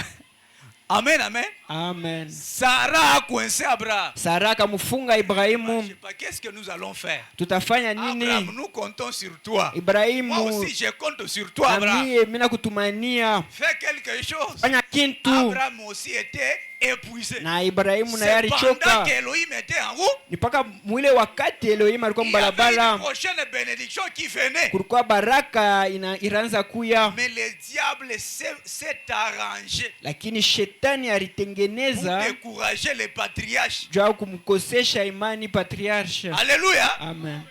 [SPEAKER 1] Amen, amen.
[SPEAKER 2] Amen.
[SPEAKER 1] Sarah a coincé Abraham.
[SPEAKER 2] Sara akamfunga
[SPEAKER 1] Je ne
[SPEAKER 2] Ibrahimu.
[SPEAKER 1] sais pas, qu'est-ce que nous allons faire?
[SPEAKER 2] Tutafanya
[SPEAKER 1] Abraham,
[SPEAKER 2] nini?
[SPEAKER 1] nous comptons sur toi. Moi
[SPEAKER 2] Ibrahimu,
[SPEAKER 1] aussi, je compte sur toi,
[SPEAKER 2] na
[SPEAKER 1] Abraham.
[SPEAKER 2] mie mina kutumania.
[SPEAKER 1] Fais quelque chose.
[SPEAKER 2] Fanya kintu.
[SPEAKER 1] Abraham aussi était épuisé.
[SPEAKER 2] Na Ibrahimu na
[SPEAKER 1] C'est
[SPEAKER 2] yari
[SPEAKER 1] pendant
[SPEAKER 2] choka.
[SPEAKER 1] qu'Elohim était en route.
[SPEAKER 2] Ni paka mwile wakati Elohim alikuwa
[SPEAKER 1] Il y avait
[SPEAKER 2] mbalabala.
[SPEAKER 1] une prochaine bénédiction qui venait.
[SPEAKER 2] Kulikuwa baraka iraanza kuya.
[SPEAKER 1] Mais le diable s'est arrangé
[SPEAKER 2] Lakini shetani
[SPEAKER 1] pour
[SPEAKER 2] alitengeneza
[SPEAKER 1] décourager les patriarches.
[SPEAKER 2] juu ya kumkosesha imani patriarche.
[SPEAKER 1] Alléluia.
[SPEAKER 2] Amen.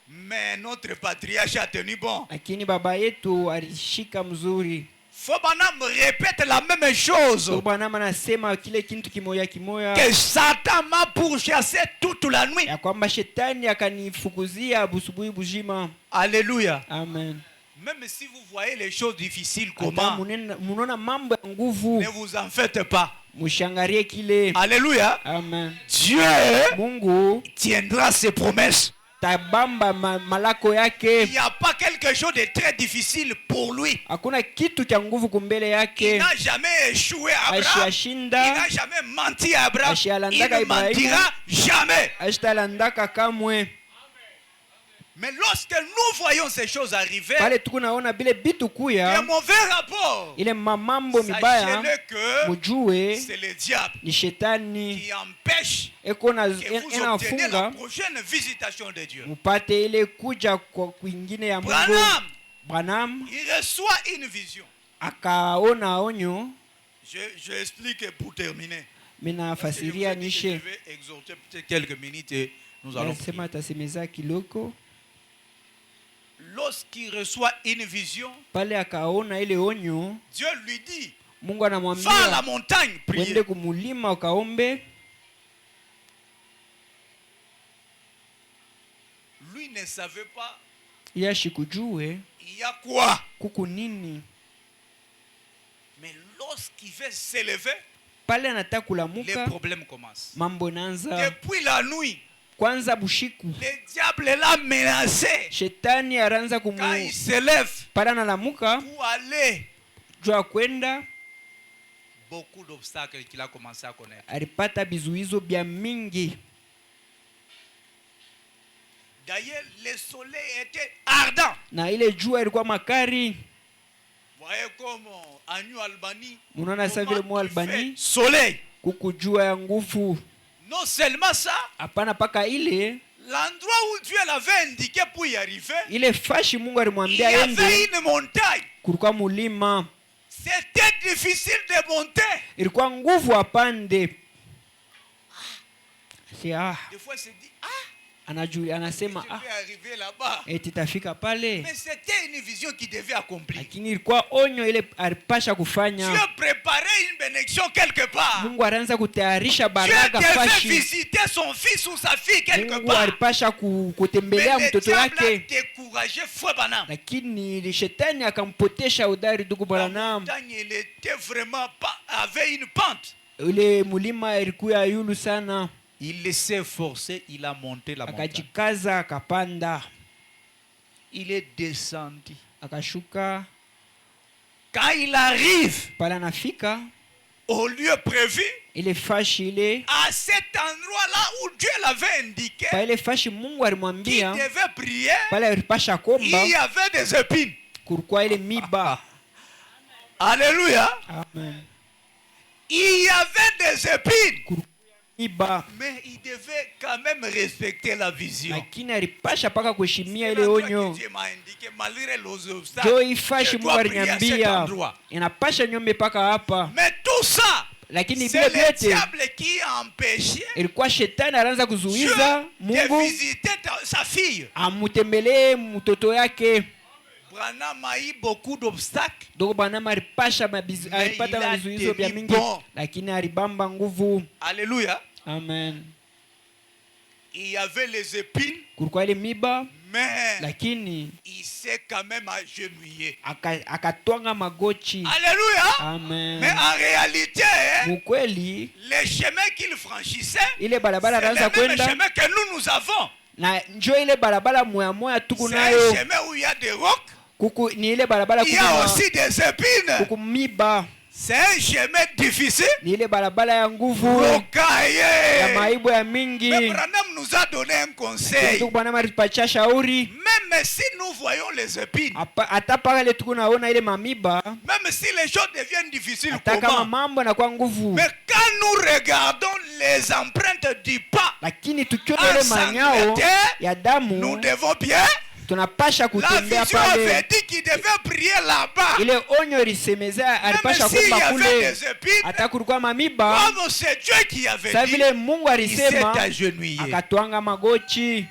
[SPEAKER 1] Mais notre patriarche a tenu bon.
[SPEAKER 2] Lakini baba yetu alishika mzuri.
[SPEAKER 1] Fobanam répète la même chose.
[SPEAKER 2] So Bwana anasema kile kitu kimoya kimoya
[SPEAKER 1] Que Satan m'a pourchassé toute la nuit.
[SPEAKER 2] ya kwamba shetani akanifukuzia busubuhi bujima.
[SPEAKER 1] Alléluia.
[SPEAKER 2] Amen.
[SPEAKER 1] Même si vous voyez les choses difficiles
[SPEAKER 2] Hata
[SPEAKER 1] comment,
[SPEAKER 2] munaona mambo ya nguvu,
[SPEAKER 1] ne vous en faites pas.
[SPEAKER 2] mushangarie kile.
[SPEAKER 1] Alléluia.
[SPEAKER 2] Amen.
[SPEAKER 1] Dieu
[SPEAKER 2] Mungu
[SPEAKER 1] tiendra ses promesses.
[SPEAKER 2] tabamba malako
[SPEAKER 1] Il
[SPEAKER 2] yake.
[SPEAKER 1] n'y a pas quelque chose de très difficile pour lui.
[SPEAKER 2] Hakuna kitu cha nguvu kumbele
[SPEAKER 1] Il
[SPEAKER 2] yake.
[SPEAKER 1] n'a jamais échoué à Abraham. Il
[SPEAKER 2] Ashiashinda,
[SPEAKER 1] n'a jamais menti à Abraham. Il
[SPEAKER 2] Ashialandaka
[SPEAKER 1] ne mentira jamais.
[SPEAKER 2] ashitalandaka kamwe.
[SPEAKER 1] Mais lorsque nous voyons ces choses arriver,
[SPEAKER 2] Pale tuku naona bile bitu
[SPEAKER 1] le
[SPEAKER 2] kuya,
[SPEAKER 1] mauvais rapport,
[SPEAKER 2] ile mambo mibaya,
[SPEAKER 1] sachez-le que
[SPEAKER 2] mujue
[SPEAKER 1] c'est le diable
[SPEAKER 2] ni shetani
[SPEAKER 1] qui empêche
[SPEAKER 2] eko
[SPEAKER 1] que vous obteniez la
[SPEAKER 2] enafunga
[SPEAKER 1] prochaine visitation de Dieu.
[SPEAKER 2] mupate ile kuja kwa kwingine ya Mungu.
[SPEAKER 1] Branham,
[SPEAKER 2] Branham
[SPEAKER 1] il reçoit une vision.
[SPEAKER 2] akaona onyo.
[SPEAKER 1] Je explique pour terminer.
[SPEAKER 2] Mina
[SPEAKER 1] Parce que je vous
[SPEAKER 2] fasiria
[SPEAKER 1] ai dit que je
[SPEAKER 2] nishe.
[SPEAKER 1] vais exhorter peut-être quelques minutes et nous allons prier.
[SPEAKER 2] Nasema tasemeza kiloko.
[SPEAKER 1] Lorsqu'il reçoit une vision,
[SPEAKER 2] Pale akaona ile onyo,
[SPEAKER 1] Dieu lui dit,
[SPEAKER 2] Mungu
[SPEAKER 1] va à la
[SPEAKER 2] anamwambia
[SPEAKER 1] montagne prier.
[SPEAKER 2] wende kumulima ukaombe.
[SPEAKER 1] Lui ne savait pas
[SPEAKER 2] Iya shikujue
[SPEAKER 1] il y a quoi.
[SPEAKER 2] kuku nini.
[SPEAKER 1] Mais lorsqu'il veut s'élever,
[SPEAKER 2] Pale anataka
[SPEAKER 1] les
[SPEAKER 2] kulamuka,
[SPEAKER 1] problèmes commencent.
[SPEAKER 2] mambo naanza.
[SPEAKER 1] Depuis la nuit,
[SPEAKER 2] Kwanza bushiku,
[SPEAKER 1] le diable l'a menacé.
[SPEAKER 2] shetani aranza
[SPEAKER 1] Quand il
[SPEAKER 2] kumu
[SPEAKER 1] s'élève
[SPEAKER 2] pale analamuka
[SPEAKER 1] pour aller,
[SPEAKER 2] juu ya kwenda,
[SPEAKER 1] beaucoup d'obstacles qu'il a commencé à connaître.
[SPEAKER 2] alipata bizuizo bya mingi.
[SPEAKER 1] D'ailleurs, le soleil était ardent.
[SPEAKER 2] Na ile jua ilikuwa makari.
[SPEAKER 1] Voyez comme en New Albany,
[SPEAKER 2] Munaona sasa vile mu
[SPEAKER 1] comment il fait
[SPEAKER 2] Albani
[SPEAKER 1] soleil.
[SPEAKER 2] kuku jua ya nguvu.
[SPEAKER 1] Non seulement ça,
[SPEAKER 2] Hapana paka ile
[SPEAKER 1] l'endroit où Dieu l'avait indiqué pour y arriver,
[SPEAKER 2] ile fashi Mungu
[SPEAKER 1] il y
[SPEAKER 2] alimwambia
[SPEAKER 1] avait
[SPEAKER 2] ende,
[SPEAKER 1] une montagne.
[SPEAKER 2] kulikuwa mulima.
[SPEAKER 1] C'était difficile de monter.
[SPEAKER 2] Ilikuwa nguvu apande. Si
[SPEAKER 1] Des fois, il se dit,
[SPEAKER 2] anasema
[SPEAKER 1] je vais arriver là-bas.
[SPEAKER 2] eti tafika pale.
[SPEAKER 1] Mais c'était une vision qui devait accomplir.
[SPEAKER 2] Lakini ilikuwa onyo ile alipasha
[SPEAKER 1] Dieu
[SPEAKER 2] kufanya.
[SPEAKER 1] préparait une bénédiction quelque part.
[SPEAKER 2] Mungu alianza kutayarisha
[SPEAKER 1] Dieu
[SPEAKER 2] baraka
[SPEAKER 1] devait
[SPEAKER 2] fashi.
[SPEAKER 1] visiter son fils ou sa fille quelque
[SPEAKER 2] Mungu
[SPEAKER 1] part.
[SPEAKER 2] alipasha kutembelea
[SPEAKER 1] Mais le
[SPEAKER 2] mtoto
[SPEAKER 1] diable a
[SPEAKER 2] wake,
[SPEAKER 1] découragé Frère Branham.
[SPEAKER 2] lakini ile shetani akampotesha udari ndugu
[SPEAKER 1] La
[SPEAKER 2] Branham.
[SPEAKER 1] montagne, elle était vraiment pas, avait une pente.
[SPEAKER 2] Ule mulima ilikuwa yulu sana,
[SPEAKER 1] Il s'est forcé, il a monté la montagne.
[SPEAKER 2] akajikaza akapanda,
[SPEAKER 1] Il est descendu.
[SPEAKER 2] akashuka.
[SPEAKER 1] Quand il arrive
[SPEAKER 2] Pale anafika
[SPEAKER 1] au lieu prévu,
[SPEAKER 2] ile fashi ile,
[SPEAKER 1] à cet endroit-là où Dieu l'avait indiqué,
[SPEAKER 2] pa ile fashi Mungu
[SPEAKER 1] qu'il
[SPEAKER 2] alimwambia
[SPEAKER 1] devait prier,
[SPEAKER 2] pale alipasha
[SPEAKER 1] il
[SPEAKER 2] komba,
[SPEAKER 1] y avait des épines.
[SPEAKER 2] kulikuwa ile miba.
[SPEAKER 1] Alléluia.
[SPEAKER 2] Amen.
[SPEAKER 1] Il y avait des épines.
[SPEAKER 2] miba,
[SPEAKER 3] Mais il devait quand même respecter la vision.
[SPEAKER 2] lakini alipasha paka kuheshimia ile
[SPEAKER 3] C'est l'endroit
[SPEAKER 2] onyo.
[SPEAKER 3] que Dieu m'a indiqué, malgré les obstacles,
[SPEAKER 2] Jo
[SPEAKER 3] je
[SPEAKER 2] ifashi Mungu
[SPEAKER 3] dois prier à cet
[SPEAKER 2] aliniambia
[SPEAKER 3] endroit.
[SPEAKER 2] inapasha nyombe paka hapa,
[SPEAKER 3] Mais tout ça,
[SPEAKER 2] lakini
[SPEAKER 3] c'est
[SPEAKER 2] vile
[SPEAKER 3] le
[SPEAKER 2] vyote
[SPEAKER 3] diable qui a empêché
[SPEAKER 2] ilikuwa shetani anaanza
[SPEAKER 3] Dieu
[SPEAKER 2] kuzuiza
[SPEAKER 3] de
[SPEAKER 2] Mungu
[SPEAKER 3] visiter sa fille.
[SPEAKER 2] amutembelee mtoto yake.
[SPEAKER 3] Branham a eu beaucoup d'obstacles.
[SPEAKER 2] Ndugu Branham alipata
[SPEAKER 3] il a
[SPEAKER 2] vizuizo vya
[SPEAKER 3] tenu
[SPEAKER 2] mingi,
[SPEAKER 3] bon.
[SPEAKER 2] lakini alibamba nguvu.
[SPEAKER 3] Alléluia.
[SPEAKER 2] Amen.
[SPEAKER 3] Il y avait les épines,
[SPEAKER 2] Kulikuwa ile miba,
[SPEAKER 3] mais
[SPEAKER 2] lakini
[SPEAKER 3] il s'est quand même agenouillé.
[SPEAKER 2] akatwanga magoti.
[SPEAKER 3] Alléluia.
[SPEAKER 2] Amen.
[SPEAKER 3] Mais en réalité,
[SPEAKER 2] Mukweli
[SPEAKER 3] les chemins qu'il franchissait,
[SPEAKER 2] ile barabara
[SPEAKER 3] c'est
[SPEAKER 2] anaanza
[SPEAKER 3] les mêmes
[SPEAKER 2] kwenda
[SPEAKER 3] chemins que nous avons.
[SPEAKER 2] na njo ile barabara moya moya tuku
[SPEAKER 3] C'est
[SPEAKER 2] nayo
[SPEAKER 3] un chemin où il y a des rocs,
[SPEAKER 2] kuku, ni ile barabara
[SPEAKER 3] il y a aussi des épines.
[SPEAKER 2] kuku miba,
[SPEAKER 3] C'est un chemin difficile,
[SPEAKER 2] ni ile barabara ya nguvu ya
[SPEAKER 3] rocaillé.
[SPEAKER 2] maibu ya mingi.
[SPEAKER 3] Mais Branham nous a donné un conseil.
[SPEAKER 2] Ndugu Branham alipatia shauri
[SPEAKER 3] Même si nous voyons les épines,
[SPEAKER 2] hata paka ile tuku naona ile mamiba,
[SPEAKER 3] même si les choses deviennent difficiles,
[SPEAKER 2] hata kama
[SPEAKER 3] comment?
[SPEAKER 2] mambo yanakuwa nguvu,
[SPEAKER 3] Mais quand nous regardons les empreintes du pas,
[SPEAKER 2] lakini tukiona ile manyao ya
[SPEAKER 3] nous
[SPEAKER 2] damu
[SPEAKER 3] devons bien.
[SPEAKER 2] tunapasha
[SPEAKER 3] La
[SPEAKER 2] kutembea
[SPEAKER 3] vision avait
[SPEAKER 2] pale.
[SPEAKER 3] dit qu'il devait prier là-bas.
[SPEAKER 2] Ile onyo ilisemezea
[SPEAKER 3] Même
[SPEAKER 2] alipasha
[SPEAKER 3] s'il y
[SPEAKER 2] kuomba
[SPEAKER 3] avait
[SPEAKER 2] kule,
[SPEAKER 3] des épines,
[SPEAKER 2] hata kulikuwa mamiba,
[SPEAKER 3] comme c'est Dieu qui avait
[SPEAKER 2] sa
[SPEAKER 3] dit,
[SPEAKER 2] vile Mungu
[SPEAKER 3] il s'est
[SPEAKER 2] alisema
[SPEAKER 3] agenouillé.
[SPEAKER 2] akatwanga magoti.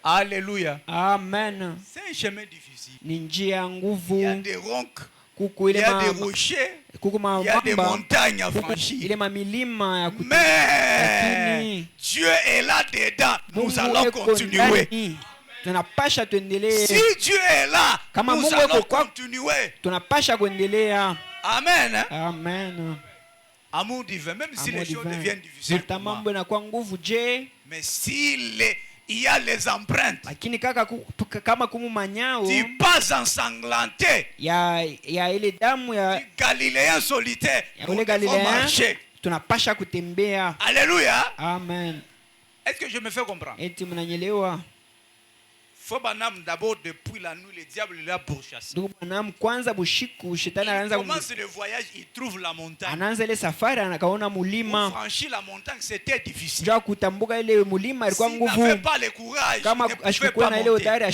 [SPEAKER 3] Alléluia.
[SPEAKER 2] Amen.
[SPEAKER 3] C'est un chemin difficile.
[SPEAKER 2] Ni njia ya
[SPEAKER 3] Il y a
[SPEAKER 2] nguvu,
[SPEAKER 3] des rocs,
[SPEAKER 2] kuku
[SPEAKER 3] il y
[SPEAKER 2] ile
[SPEAKER 3] a des rochers,
[SPEAKER 2] kuku
[SPEAKER 3] il y a des
[SPEAKER 2] mamba,
[SPEAKER 3] montagnes à
[SPEAKER 2] kuku
[SPEAKER 3] franchir.
[SPEAKER 2] ile mamilima ya
[SPEAKER 3] Mais
[SPEAKER 2] lakini
[SPEAKER 3] Dieu est là dedans. Nous
[SPEAKER 2] Mungu
[SPEAKER 3] allons
[SPEAKER 2] eko
[SPEAKER 3] continuer.
[SPEAKER 2] ndani. Tunapasha tuendelee,
[SPEAKER 3] Si Dieu est là,
[SPEAKER 2] Kama
[SPEAKER 3] nous
[SPEAKER 2] Mungu
[SPEAKER 3] allons
[SPEAKER 2] eko kwa-
[SPEAKER 3] continuer.
[SPEAKER 2] tunapasha kuendelea.
[SPEAKER 3] Amen. Hein?
[SPEAKER 2] Amen.
[SPEAKER 3] Amour divin, même si
[SPEAKER 2] Amour
[SPEAKER 3] les choses
[SPEAKER 2] divin.
[SPEAKER 3] deviennent difficiles,
[SPEAKER 2] Hata
[SPEAKER 3] pour moi.
[SPEAKER 2] mambo inakuwa nguvu je,
[SPEAKER 3] Mais il y a les empreintes,
[SPEAKER 2] lakini kaka kama kumu manyao
[SPEAKER 3] tu pas ensanglanté,
[SPEAKER 2] ya ile damu ya
[SPEAKER 3] du Galiléen solitaire,
[SPEAKER 2] ya
[SPEAKER 3] nous
[SPEAKER 2] ule
[SPEAKER 3] devons
[SPEAKER 2] Galilean
[SPEAKER 3] marcher.
[SPEAKER 2] tunapasha kutembea.
[SPEAKER 3] Alléluia.
[SPEAKER 2] Amen.
[SPEAKER 3] Est-ce que je me fais comprendre?
[SPEAKER 2] Eti mnanyelewa?
[SPEAKER 3] Faut banam d'abord depuis la nuit, le diable l'a pourchassé.
[SPEAKER 2] Ndugu Branham, kwanza bushiku shetani
[SPEAKER 3] Il
[SPEAKER 2] anaanza
[SPEAKER 3] commence le voyage, il trouve la montagne.
[SPEAKER 2] anaanza ile safari, anakaona
[SPEAKER 3] Pour
[SPEAKER 2] mulima,
[SPEAKER 3] franchir la montagne, c'était difficile.
[SPEAKER 2] njoo kutambuka ile mulima ilikuwa
[SPEAKER 3] S'il n'avait
[SPEAKER 2] nguvu.
[SPEAKER 3] pas le courage,
[SPEAKER 2] Kama
[SPEAKER 3] il ne pouvait
[SPEAKER 2] ashikukuwa
[SPEAKER 3] pas
[SPEAKER 2] na ile
[SPEAKER 3] monter.
[SPEAKER 2] udari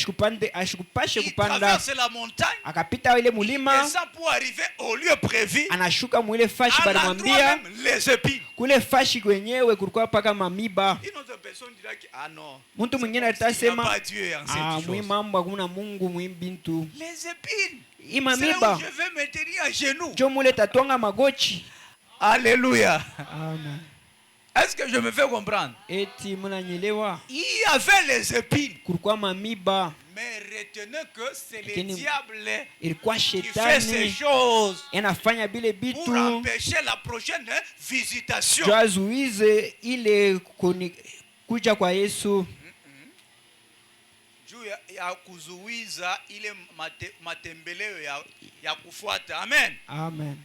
[SPEAKER 2] ashikupashe
[SPEAKER 3] Il
[SPEAKER 2] kupanda,
[SPEAKER 3] traverse la montagne,
[SPEAKER 2] akapita ile
[SPEAKER 3] il
[SPEAKER 2] mulima,
[SPEAKER 3] descend pour arriver au lieu prévu.
[SPEAKER 2] anashuka mwile fashi,
[SPEAKER 3] À l'endroit
[SPEAKER 2] balimwambia
[SPEAKER 3] même, les épines.
[SPEAKER 2] kule fashi kwenyewe kulikuwa paka mamiba.
[SPEAKER 3] Une autre personne dira que, ah non,
[SPEAKER 2] Mtu mwingine
[SPEAKER 3] il n'y a
[SPEAKER 2] atasema
[SPEAKER 3] pas Dieu en cette
[SPEAKER 2] mwi
[SPEAKER 3] chose.
[SPEAKER 2] mambo hakuna Mungu mwi bintu
[SPEAKER 3] Les épines,
[SPEAKER 2] hii
[SPEAKER 3] c'est là
[SPEAKER 2] mamiba
[SPEAKER 3] où je vais me tenir à genoux.
[SPEAKER 2] njo mule tatwanga magoti.
[SPEAKER 3] Alléluia.
[SPEAKER 2] Amen.
[SPEAKER 3] Est-ce que je me fais comprendre?
[SPEAKER 2] Eti mnanyelewa?
[SPEAKER 3] Il y avait les épines.
[SPEAKER 2] Kulikuwa mamiba,
[SPEAKER 3] Mais retenez que c'est le
[SPEAKER 2] Lakini
[SPEAKER 3] diable
[SPEAKER 2] ilikuwa
[SPEAKER 3] qui fait ces
[SPEAKER 2] shetani
[SPEAKER 3] choses
[SPEAKER 2] anafanya bile
[SPEAKER 3] pour
[SPEAKER 2] bitu
[SPEAKER 3] empêcher la prochaine visitation.
[SPEAKER 2] njo azuize ile kuja kwa Yesu.
[SPEAKER 3] Juu ya kuzuiza ile matembeleo ya kufuata. Amen.
[SPEAKER 2] Amen.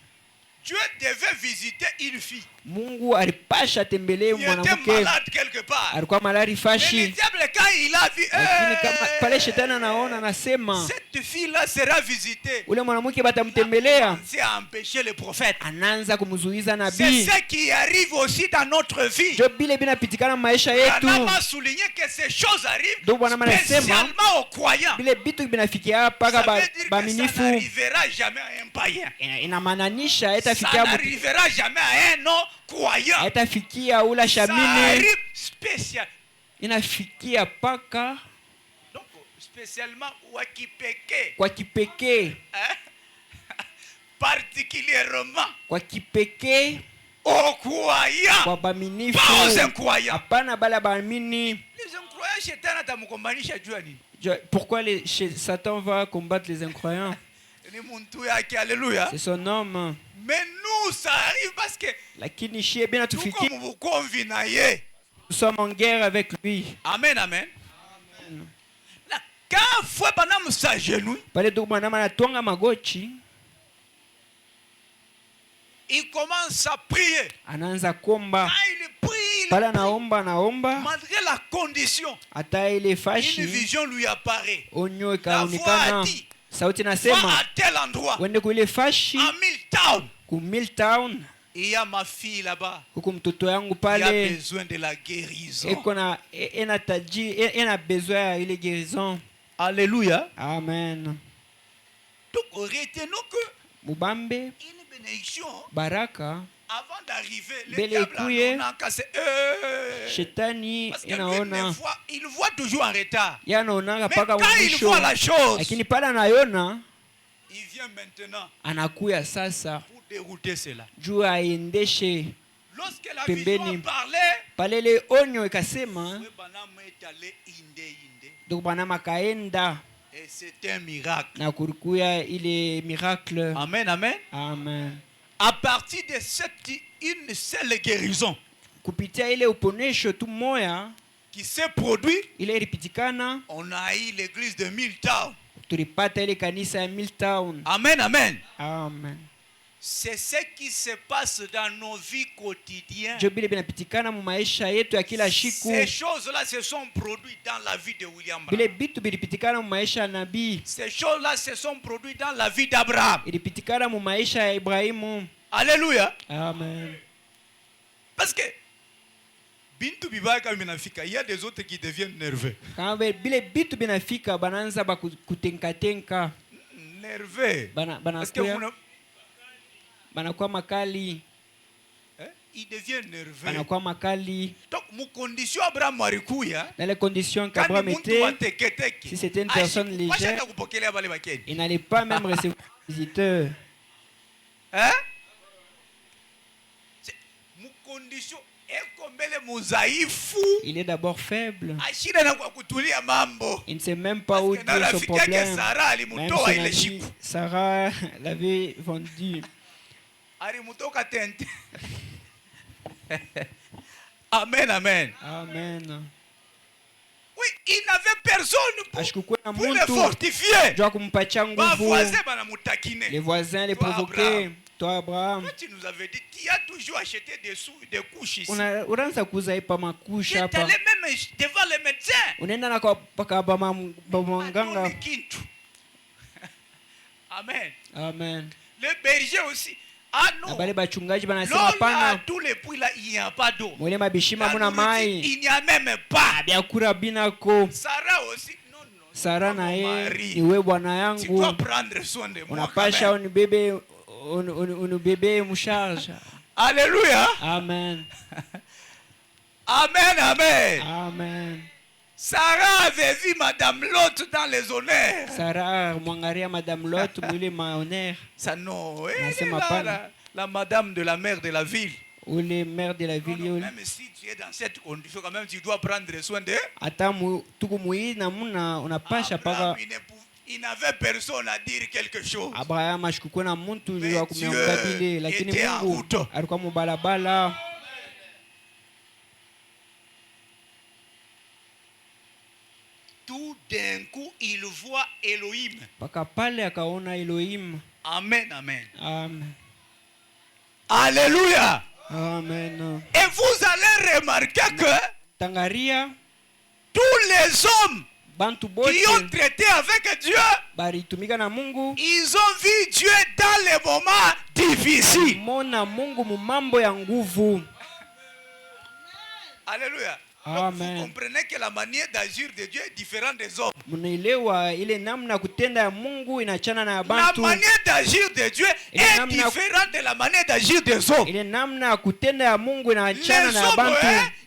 [SPEAKER 3] Dieu devait visiter une fille.
[SPEAKER 2] Mungu alipasha tembelee
[SPEAKER 3] Il était
[SPEAKER 2] mwanamke
[SPEAKER 3] malade quelque part.
[SPEAKER 2] alikuwa malari
[SPEAKER 3] Mais le
[SPEAKER 2] fashi,
[SPEAKER 3] diable, quand il a vu,
[SPEAKER 2] lakini kama pale shetani anaona, anasema
[SPEAKER 3] cette fille-là sera visitée.
[SPEAKER 2] ule mwanamke batamtembelea,
[SPEAKER 3] C'est à empêcher le prophète.
[SPEAKER 2] anaanza kumzuiza
[SPEAKER 3] C'est
[SPEAKER 2] nabii.
[SPEAKER 3] ce qui arrive aussi dans notre vie.
[SPEAKER 2] Njo bile binapitikana maisha yetu,
[SPEAKER 3] Branham a souligné que ces choses arrivent
[SPEAKER 2] ndio Bwana anasema
[SPEAKER 3] spécialement aux croyants.
[SPEAKER 2] bile bitu binafikia paka
[SPEAKER 3] Ça veut dire que ça
[SPEAKER 2] baminifu.
[SPEAKER 3] n'arrivera jamais à un païen.
[SPEAKER 2] Inamaanisha
[SPEAKER 3] Ça
[SPEAKER 2] haitafikia
[SPEAKER 3] n'arrivera jamais à un non-croyant.
[SPEAKER 2] haitafikia ula
[SPEAKER 3] Ça
[SPEAKER 2] shamini,
[SPEAKER 3] arrive spécial.
[SPEAKER 2] inafikia paka
[SPEAKER 3] Donc, spécialement Wakipeke.
[SPEAKER 2] kwa kipekee,
[SPEAKER 3] Hein? Particulièrement
[SPEAKER 2] kwa kipekee
[SPEAKER 3] aux croyants.
[SPEAKER 2] kwa baminifu,
[SPEAKER 3] Pas aux incroyants.
[SPEAKER 2] hapana bala baamini.
[SPEAKER 3] Les incroyants, shetani atamkombanisha juu ya nini?
[SPEAKER 2] Pourquoi Satan va combattre les incroyants?
[SPEAKER 3] Ni muntu yake, alléluia.
[SPEAKER 2] C'est son homme.
[SPEAKER 3] Mais nous, ça arrive parce que
[SPEAKER 2] Lakini shie bien
[SPEAKER 3] tuko
[SPEAKER 2] atufikia,
[SPEAKER 3] mubukomvi na ye.
[SPEAKER 2] nous sommes en guerre avec lui.
[SPEAKER 3] Amen, amen. Là, quand Fouet Banam s'agenouille,
[SPEAKER 2] Pale ndugu Branham anatwanga magoti,
[SPEAKER 3] il commence à prier.
[SPEAKER 2] anaanza komba.
[SPEAKER 3] Quand il prie,
[SPEAKER 2] Pale anaomba,
[SPEAKER 3] malgré la condition,
[SPEAKER 2] hata ile
[SPEAKER 3] une
[SPEAKER 2] fashi
[SPEAKER 3] vision lui apparaît.
[SPEAKER 2] onyo
[SPEAKER 3] La
[SPEAKER 2] ikaonekana,
[SPEAKER 3] voix a dit,
[SPEAKER 2] sauti
[SPEAKER 3] va
[SPEAKER 2] nasema
[SPEAKER 3] à tel endroit,
[SPEAKER 2] wende kuile fashi
[SPEAKER 3] à Milltown.
[SPEAKER 2] ku Milltown,
[SPEAKER 3] Il y a ma fille là-bas.
[SPEAKER 2] huku mtoto yangu
[SPEAKER 3] Il a
[SPEAKER 2] pale
[SPEAKER 3] besoin de la guérison.
[SPEAKER 2] eko na ena besoin ya ile guérison.
[SPEAKER 3] Alléluia.
[SPEAKER 2] Amen.
[SPEAKER 3] Donc retenons que
[SPEAKER 2] Mubambe
[SPEAKER 3] une bénédiction,
[SPEAKER 2] baraka
[SPEAKER 3] avant d'arriver, le
[SPEAKER 2] Bele
[SPEAKER 3] diable
[SPEAKER 2] ikuye,
[SPEAKER 3] en a cassé.
[SPEAKER 2] shetani
[SPEAKER 3] Parce que lui,
[SPEAKER 2] inaona
[SPEAKER 3] il voit toujours en retard.
[SPEAKER 2] yanaonanga
[SPEAKER 3] Mais
[SPEAKER 2] paka
[SPEAKER 3] quand il
[SPEAKER 2] mwisho,
[SPEAKER 3] voit la chose,
[SPEAKER 2] lakini pale anayona
[SPEAKER 3] il vient maintenant
[SPEAKER 2] anakuya sasa
[SPEAKER 3] pour dérouter cela.
[SPEAKER 2] juu aendeshe
[SPEAKER 3] Lorsque la
[SPEAKER 2] pembeni.
[SPEAKER 3] vision parlait,
[SPEAKER 2] pale. Ile onyo ikasema,
[SPEAKER 3] oui, Banam est allé inde.
[SPEAKER 2] ndio Bwana akaenda
[SPEAKER 3] Et c'est un miracle.
[SPEAKER 2] na kurikuya ile miracle.
[SPEAKER 3] Amen, amen.
[SPEAKER 2] Amen.
[SPEAKER 3] À partir de une seule guérison
[SPEAKER 2] Kupitia ile uponesho tu moya
[SPEAKER 3] qui s'est produit,
[SPEAKER 2] ile ilipitikana,
[SPEAKER 3] on a eu l'église de Milltown.
[SPEAKER 2] tulipata ile kanisa ya Milltown.
[SPEAKER 3] Amen, amen.
[SPEAKER 2] Amen.
[SPEAKER 3] C'est ce qui se passe dans nos vies quotidiennes.
[SPEAKER 2] Jo bile binapitikana mu maisha yetu ya kila siku.
[SPEAKER 3] Ces choses-là se sont produites dans la vie de William
[SPEAKER 2] Bile
[SPEAKER 3] Branham.
[SPEAKER 2] bitu bilipitikana mu maisha ya nabii.
[SPEAKER 3] Ces choses-là se sont produites dans la vie d'Abraham.
[SPEAKER 2] Ilipitikana mu maisha ya Ibrahimu.
[SPEAKER 3] Alléluia.
[SPEAKER 2] Amen.
[SPEAKER 3] Parce que bintu bibaya kama inafika, il y a des autres qui deviennent nerveux.
[SPEAKER 2] Kama bile bitu binafika bananza kutenka.
[SPEAKER 3] Nerveux. Parce que vous ne...
[SPEAKER 2] Banakuwa makali.
[SPEAKER 3] Il devient nerveux.
[SPEAKER 2] Banakuwa makali.
[SPEAKER 3] Donc, mon condition Abraham alikuya.
[SPEAKER 2] Dans les conditions qu'Abraham était, si c'était une personne légère, il n'allait pas même recevoir des visiteurs.
[SPEAKER 3] Hein? Mon condition
[SPEAKER 2] il est d'abord faible.
[SPEAKER 3] mambo.
[SPEAKER 2] Il ne sait même pas où dire son problème. Même son ami, Sarah l'avait vendu.
[SPEAKER 3] Amen, amen.
[SPEAKER 2] Amen.
[SPEAKER 3] Oui, il n'avait personne pour le fortifier.
[SPEAKER 2] Les voisins les provoquaient. Toi, Abraham,
[SPEAKER 3] tu nous avais dit, tu as toujours acheté des couches ici.
[SPEAKER 2] Tu allais même
[SPEAKER 3] devant les médecins. Amen.
[SPEAKER 2] Amen.
[SPEAKER 3] Les bergers aussi. Ah non. L'eau là, tous les puits là, il n'y a pas d'eau. Il n'y a même pas. Sarah aussi. Non, non.
[SPEAKER 2] Sarah nae, niwe bwana yangu.
[SPEAKER 3] Tu dois prendre soin de moi.
[SPEAKER 2] Unapasha unibebe mcharge.
[SPEAKER 3] Alléluia.
[SPEAKER 2] Amen.
[SPEAKER 3] Amen, amen.
[SPEAKER 2] Amen.
[SPEAKER 3] Sarah avait vu Madame Lot dans les honneurs.
[SPEAKER 2] Sarah mwangaria Madame Lot mwile mahonneur.
[SPEAKER 3] Ça non, la madame de la mère de la ville.
[SPEAKER 2] Ou les mères de la ville.
[SPEAKER 3] Non, même si tu es dans cette condition, quand même tu dois prendre soin d'eux. Il n'avait personne à dire quelque chose.
[SPEAKER 2] Abraham ashikukuwa na muntu wa kumkabili, lakini Mungu alikuwa mubalabala.
[SPEAKER 3] Tout d'un coup, il voit Elohim.
[SPEAKER 2] Paka pale akaona Elohim.
[SPEAKER 3] Amen, amen.
[SPEAKER 2] Amen.
[SPEAKER 3] Alléluia.
[SPEAKER 2] Amen.
[SPEAKER 3] Et vous allez remarquer que
[SPEAKER 2] Tangaria,
[SPEAKER 3] tous les hommes qui ont traité avec Dieu,
[SPEAKER 2] ils
[SPEAKER 3] ont vu Dieu dans les moments difficiles. Alléluia.
[SPEAKER 2] Amen.
[SPEAKER 3] Vous comprenez que la manière d'agir de Dieu est différente des hommes. La manière d'agir de Dieu est différente de la manière d'agir des hommes. Les hommes,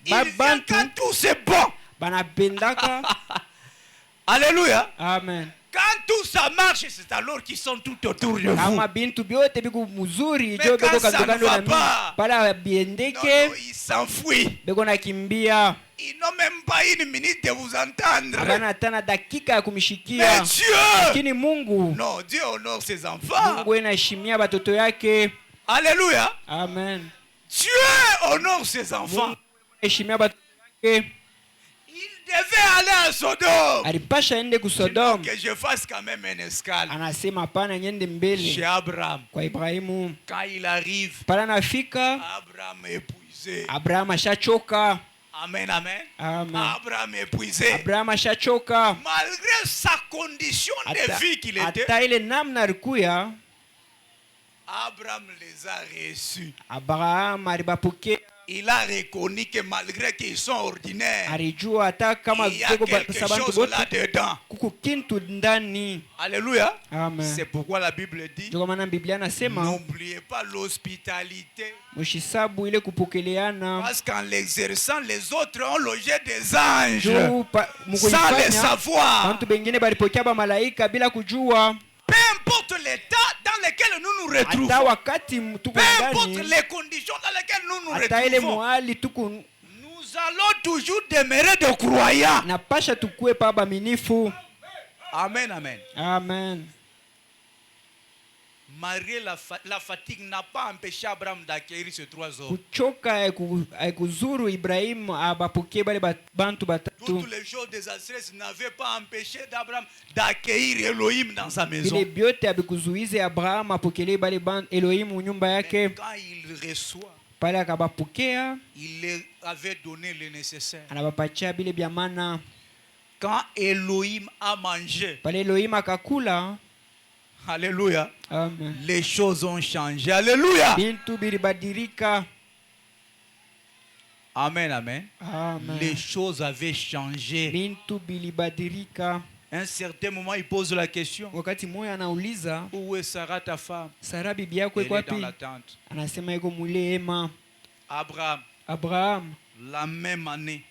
[SPEAKER 3] ils viennent quand tout c'est bon. Alléluia.
[SPEAKER 2] Amen.
[SPEAKER 3] Quand tout ça marche, c'est alors qu'ils sont tout autour de vous. Mais quand ça ne va pas, non, ils s'enfuient. Ils n'ont même pas une minute de vous entendre. Mais Dieu, non, Dieu honore ses enfants. Alléluia.
[SPEAKER 2] Amen.
[SPEAKER 3] Dieu honore ses enfants. Il devait aller à Sodome. Que je fasse quand même une escale chez Abraham. Quand il arrive, Abraham est épuisé. Amen, amen. Abraham est épuisé. Malgré sa condition de vie qu'il était,
[SPEAKER 1] Abraham les a reçus.
[SPEAKER 3] Abraham alibapokea.
[SPEAKER 1] Il a reconnu que malgré qu'ils sont ordinaires,
[SPEAKER 3] alijua hata kama
[SPEAKER 1] il y a quelque chose là-dedans.
[SPEAKER 3] kuko kintu ndani.
[SPEAKER 1] Alléluia.
[SPEAKER 3] Amen.
[SPEAKER 1] C'est pourquoi la Bible dit, n'oubliez pas l'hospitalité.
[SPEAKER 3] Mushisabu ile kupokeleana.
[SPEAKER 1] Parce qu'en l'exerçant, les autres ont logé des anges sans le savoir.
[SPEAKER 3] Watu wengine balipokea ba malaika bila kujua.
[SPEAKER 1] Peu importe l'état dans lequel nous nous retrouvons, peu importe les conditions dans lesquelles nous nous retrouvons, nous allons toujours demeurer de croyants. Amen, amen.
[SPEAKER 3] Amen.
[SPEAKER 1] Malgré la fatigue n'a pas empêché Abraham d'acquérir ces 3 hommes. Toutes les choses désastreuses n'avaient pas empêché d'Abraham d'accueillir Elohim dans sa maison. Mais quand il reçoit, il leur avait donné le nécessaire. Quand Elohim a mangé, alléluia.
[SPEAKER 3] Amen.
[SPEAKER 1] Les choses ont changé. Alléluia. Amen, amen.
[SPEAKER 3] Amen.
[SPEAKER 1] Les choses avaient changé. Un certain moment, il pose la question. Où est Sarah, ta femme? Elle est dans la tente.
[SPEAKER 3] Abraham.
[SPEAKER 1] La même année.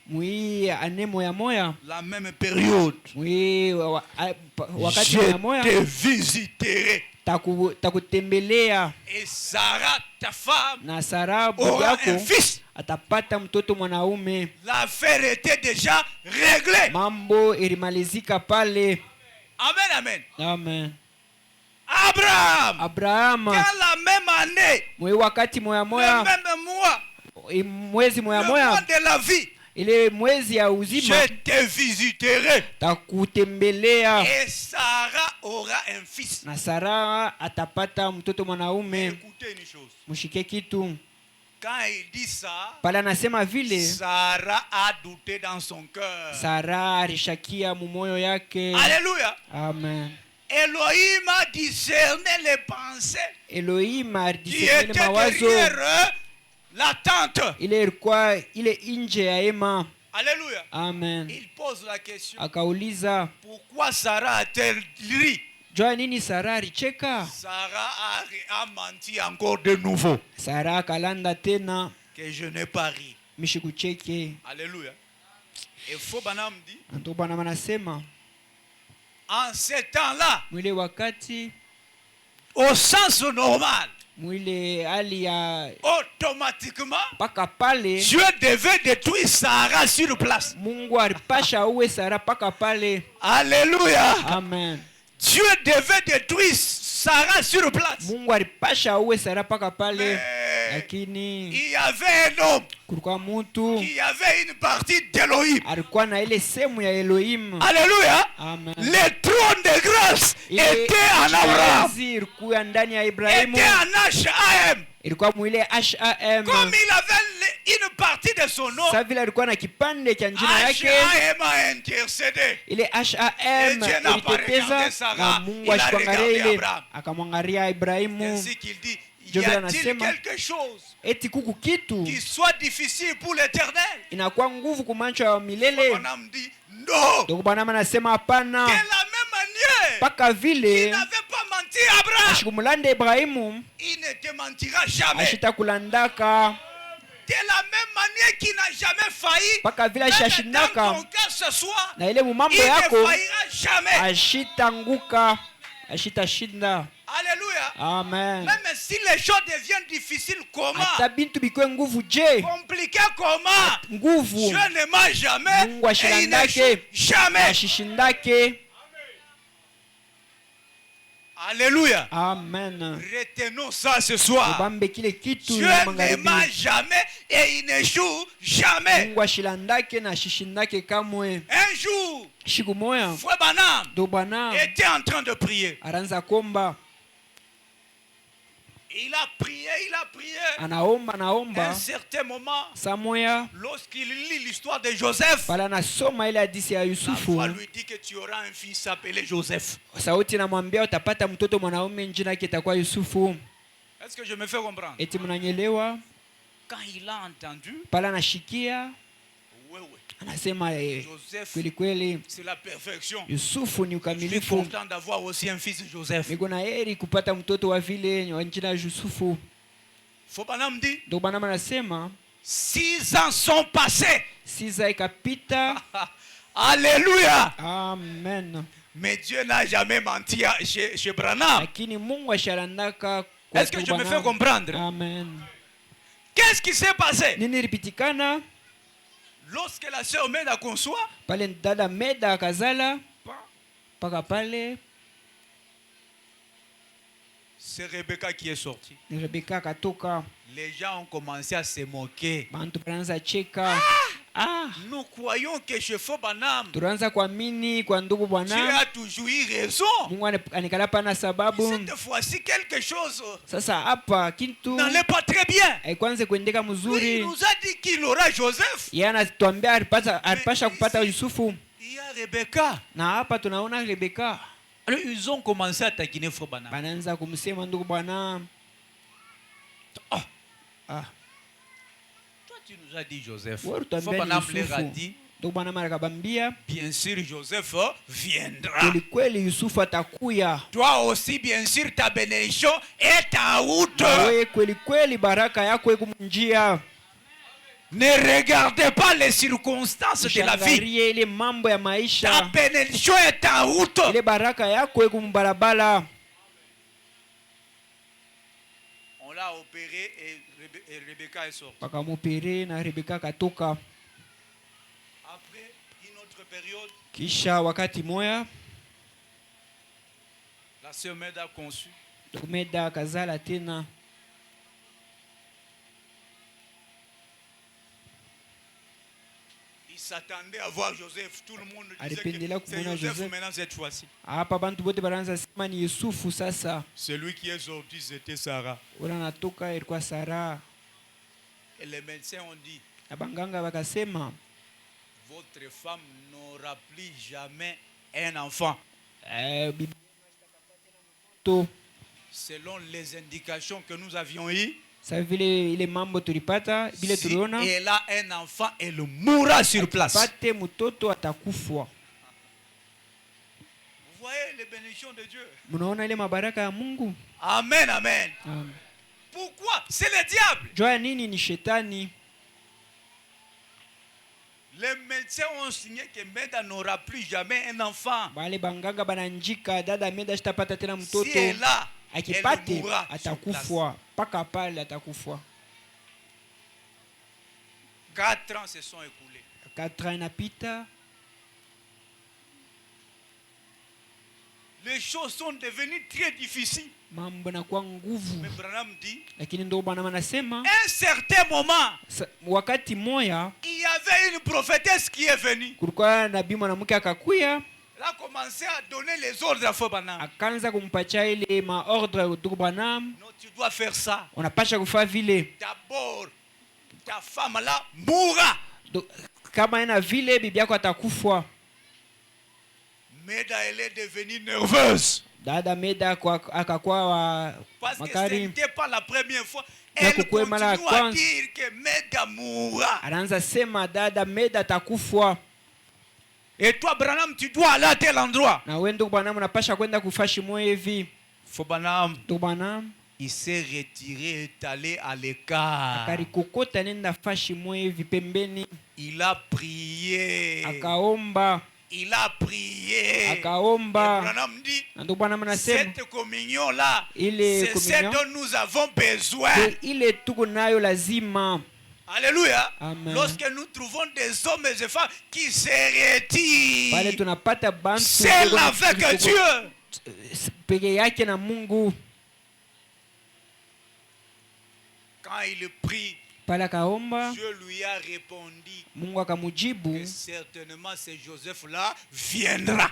[SPEAKER 3] La
[SPEAKER 1] même période. Je te visiterai. Et Sarah, ta femme, aura un fils. L'affaire était déjà réglée. Amen, amen.
[SPEAKER 3] Amen.
[SPEAKER 1] Abraham, dans la même année, le même mois,
[SPEAKER 3] le mois
[SPEAKER 1] de la vie, je te visiterai. Et Sarah aura un fils. Mais écoutez une chose. Quand il dit ça, Sarah a douté dans son cœur. Alléluia.
[SPEAKER 3] Amen.
[SPEAKER 1] Elohim a discerné les pensées qui étaient derrière l'attente. Alléluia.
[SPEAKER 3] Amen.
[SPEAKER 1] Il pose la question.
[SPEAKER 3] Pourquoi
[SPEAKER 1] Sarah a-t-elle ri?
[SPEAKER 3] Sarah
[SPEAKER 1] a menti encore de nouveau. Que je n'ai pas ri. Alléluia. Et faut Banam dit, en ce temps-là, au sens normal, automatiquement, Dieu devait détruire Sarah sur place. Alléluia.
[SPEAKER 3] Amen.
[SPEAKER 1] Dieu devait détruire Sarah sur place. Mais il y avait un homme qui avait une partie d'Elohim. Alléluia.
[SPEAKER 3] Amen.
[SPEAKER 1] Le trône de grâce était en Abraham. Était en HAM. Comme il avait une partie de son nom, HAM a intercédé. Et Dieu n'a pas regardé Sarah, il a regardé Abraham. Ainsi qu'il dit, y a-t-il quelque chose qui soit difficile pour l'Éternel? On dit non. De la même manière, il n'avait pas menti à Abraham. Il ne te mentira jamais. De la même manière qu'il n'a jamais failli, même dans ton cœur ce soir, il ne faillira jamais. Alléluia.
[SPEAKER 3] Amen.
[SPEAKER 1] Même si les choses deviennent difficiles, comment? Compliquées, comment? Dieu ne m'a jamais et il n'échoue jamais. Alléluia.
[SPEAKER 3] Amen.
[SPEAKER 1] Retenons ça ce soir. Dieu ne m'a jamais et il n'échoue jamais. Un jour, Frère Branham était en train de prier. Il a prié. À un certain moment, lorsqu'il lit l'histoire de Joseph, la foi lui dit que tu auras un fils appelé Joseph. Est-ce que je me fais comprendre?
[SPEAKER 3] Eti mnanyelewa?
[SPEAKER 1] Quand il a entendu,
[SPEAKER 3] Pala nashikia, anasema kweli kweli,
[SPEAKER 1] c'est la perfection.
[SPEAKER 3] Yusufu ni
[SPEAKER 1] Je suis
[SPEAKER 3] ukamilifu.
[SPEAKER 1] content d'avoir aussi un fils Joseph.
[SPEAKER 3] Niko na heri kupata mtoto wa vile wa jina Yusufu.
[SPEAKER 1] Faut pas nous dire.
[SPEAKER 3] Ndio bana anasema
[SPEAKER 1] 6 ans sont passés.
[SPEAKER 3] 6 ans ikapita.
[SPEAKER 1] Alléluia.
[SPEAKER 3] Amen.
[SPEAKER 1] Mais Dieu n'a jamais menti chez Branham.
[SPEAKER 3] Lakini Mungu asharandaka.
[SPEAKER 1] Est-ce que je me fais comprendre?
[SPEAKER 3] Amen.
[SPEAKER 1] Qu'est-ce qui s'est passé?
[SPEAKER 3] Nini ripitikana?
[SPEAKER 1] Lorsque la sœur Meda conçoit,
[SPEAKER 3] pale dada Meda akazala, paka pale
[SPEAKER 1] c'est Rebecca qui est sortie.
[SPEAKER 3] Rebecca akatoka.
[SPEAKER 1] Les gens ont commencé à se moquer.
[SPEAKER 3] Bantu panaanza cheka.
[SPEAKER 1] Nous croyons que chez Faux Banam,
[SPEAKER 3] tunaanza kuamini kwa ndugu Bwana.
[SPEAKER 1] Dieu a toujours eu raison.
[SPEAKER 3] Mungu anikala pana sababu.
[SPEAKER 1] Cette fois-ci quelque chose
[SPEAKER 3] sasa hapa kitu
[SPEAKER 1] n'allait pas très bien.
[SPEAKER 3] Haikuanze kuendeka mzuri.
[SPEAKER 1] Il nous a dit qu'il aura Joseph.
[SPEAKER 3] Yeye anatuambia alipasha kupata Yusufu.
[SPEAKER 1] Il y a Rebecca.
[SPEAKER 3] Na hapa tunaona Rebecca.
[SPEAKER 1] Alors ils ont commencé à taquiner Faux Banam.
[SPEAKER 3] Banaanza kumsema ndugu Bwana.
[SPEAKER 1] Toi tu nous as dit Joseph.
[SPEAKER 3] Faux Banam leur a dit. Ndugu Bwana akabambia,
[SPEAKER 1] bien sûr Joseph viendra.
[SPEAKER 3] Kweli kweli Yusufu atakuya.
[SPEAKER 1] Toi aussi bien sûr ta bénédiction est en route.
[SPEAKER 3] Wewe kweli kweli baraka yako iko njia.
[SPEAKER 1] Ne regardez pas les circonstances de la vie.
[SPEAKER 3] Ile mambo ya maisha.
[SPEAKER 1] Ta bénédiction est en route.
[SPEAKER 3] Ile baraka yako iko mbarabara.
[SPEAKER 1] On l'a opéré et Rebecca est sortie.
[SPEAKER 3] Paka mopere na Rebecca katoka.
[SPEAKER 1] Après une autre période,
[SPEAKER 3] kisha wakati moya
[SPEAKER 1] la sœur Meda a conçu.
[SPEAKER 3] Meda akazala tena.
[SPEAKER 1] Il s'attendait à voir Joseph. Tout le monde disait que c'est
[SPEAKER 3] Joseph
[SPEAKER 1] maintenant cette fois-ci.
[SPEAKER 3] Hapa bantu bote baranza sema ni Yusufu sasa.
[SPEAKER 1] Celui qui est sorti c'était Sarah.
[SPEAKER 3] Ula natoka ilikuwa Sarah.
[SPEAKER 1] Et les médecins ont dit,
[SPEAKER 3] abanganga bakasema,
[SPEAKER 1] votre femme n'aura plus jamais un enfant. Selon les indications que nous avions eues, si elle a un enfant, elle mourra sur place. Vous voyez les bénédictions de Dieu. Amen, amen. Pourquoi? C'est le diable. Les médecins ont signé que Meda n'aura plus jamais un enfant. Si elle a, elle mourra sur place. 4 ans se sont écoulés.
[SPEAKER 3] 4 ans inapita.
[SPEAKER 1] Les choses sont devenues très difficiles. Mais Branham dit, à un certain moment, il y avait une prophétesse qui est venue. Elle a commencé à donner les ordres à Faux Banam. Non, tu dois faire ça. D'abord, ta femme là mourra. Meda, elle est devenue nerveuse.
[SPEAKER 3] Dada Meda akakuwa
[SPEAKER 1] parce que ce n'était pas la première fois. Elle continue à dire que Meda mourra.
[SPEAKER 3] Anaanza sema dada Meda atakufa.
[SPEAKER 1] Et toi Branham, tu dois aller à tel endroit.
[SPEAKER 3] Na wewe ndugu Branham unapasha kwenda kufashi moyo hivi.
[SPEAKER 1] Faux Banam.
[SPEAKER 3] Ndugu Branham
[SPEAKER 1] il s'est retiré, est allé à l'écart.
[SPEAKER 3] Akarikokota nenda fashi moyo hivi pembeni.
[SPEAKER 1] Il a prié.
[SPEAKER 3] Akaomba.
[SPEAKER 1] Il a prié.
[SPEAKER 3] Akaomba.
[SPEAKER 1] Branham dit,
[SPEAKER 3] cette
[SPEAKER 1] communion là, c'est ce dont nous avons besoin. Alléluia.
[SPEAKER 3] Amen.
[SPEAKER 1] Lorsque nous trouvons des hommes et des femmes qui se retirent,
[SPEAKER 3] c'est
[SPEAKER 1] avec Dieu. Quand il prie, Dieu lui a répondu que certainement ce Joseph-là viendra.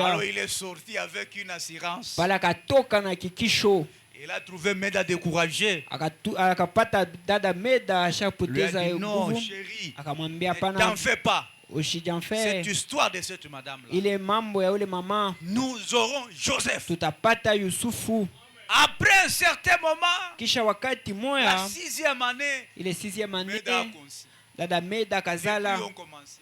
[SPEAKER 1] Alors il est sorti avec une assurance. Il a trouvé Meda découragé. Il a dit non chérie, ne t'en fais pas. Cette histoire de cette madame-là. Nous aurons Joseph. Après un certain moment,
[SPEAKER 3] kisha wakati
[SPEAKER 1] la
[SPEAKER 3] moya,
[SPEAKER 1] 6e année,
[SPEAKER 3] ile 6e année,
[SPEAKER 1] Meda a conçu.
[SPEAKER 3] dada Meda
[SPEAKER 1] Et
[SPEAKER 3] kazala,
[SPEAKER 1] puis on commençait.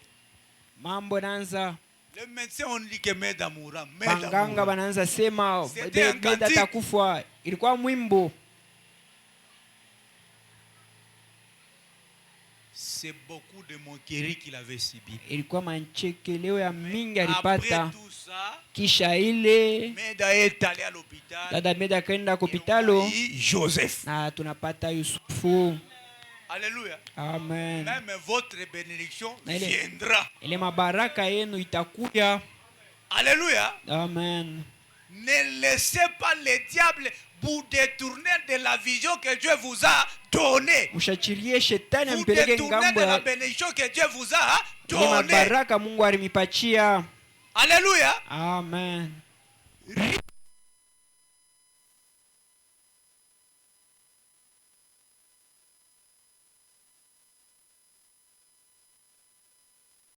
[SPEAKER 3] mambo nanza,
[SPEAKER 1] Les médecins ont dit que Meda mourra.
[SPEAKER 3] banganga bananza sema
[SPEAKER 1] C'était un
[SPEAKER 3] Meda
[SPEAKER 1] cantique.
[SPEAKER 3] takufa. Ilikuwa mwimbo.
[SPEAKER 1] C'est beaucoup de moqueries qu'il avait subi.
[SPEAKER 3] Ilikuwa manchekeleo ya mingi
[SPEAKER 1] Après
[SPEAKER 3] alipata.
[SPEAKER 1] tout ça,
[SPEAKER 3] Kisha ile
[SPEAKER 1] Meda est allé à l'hôpital.
[SPEAKER 3] dada Meda kaenda
[SPEAKER 1] Et on
[SPEAKER 3] kopitalo
[SPEAKER 1] a eu Joseph.
[SPEAKER 3] na tunapata Yusufu.
[SPEAKER 1] Alléluia.
[SPEAKER 3] Amen.
[SPEAKER 1] Même votre bénédiction
[SPEAKER 3] Na ile-
[SPEAKER 1] viendra.
[SPEAKER 3] Ile mabaraka yenu itakuya.
[SPEAKER 1] Alléluia.
[SPEAKER 3] Amen.
[SPEAKER 1] Ne laissez pas le diable vous détourner de la vision que Dieu vous a donnée.
[SPEAKER 3] Ushachilie shetani
[SPEAKER 1] Vous
[SPEAKER 3] ampeleke
[SPEAKER 1] détournez
[SPEAKER 3] ngambo
[SPEAKER 1] de la
[SPEAKER 3] ya
[SPEAKER 1] bénédiction que Dieu vous a
[SPEAKER 3] ile
[SPEAKER 1] donnée.
[SPEAKER 3] mabaraka Mungu alimipatia.
[SPEAKER 1] Alléluia.
[SPEAKER 3] Amen.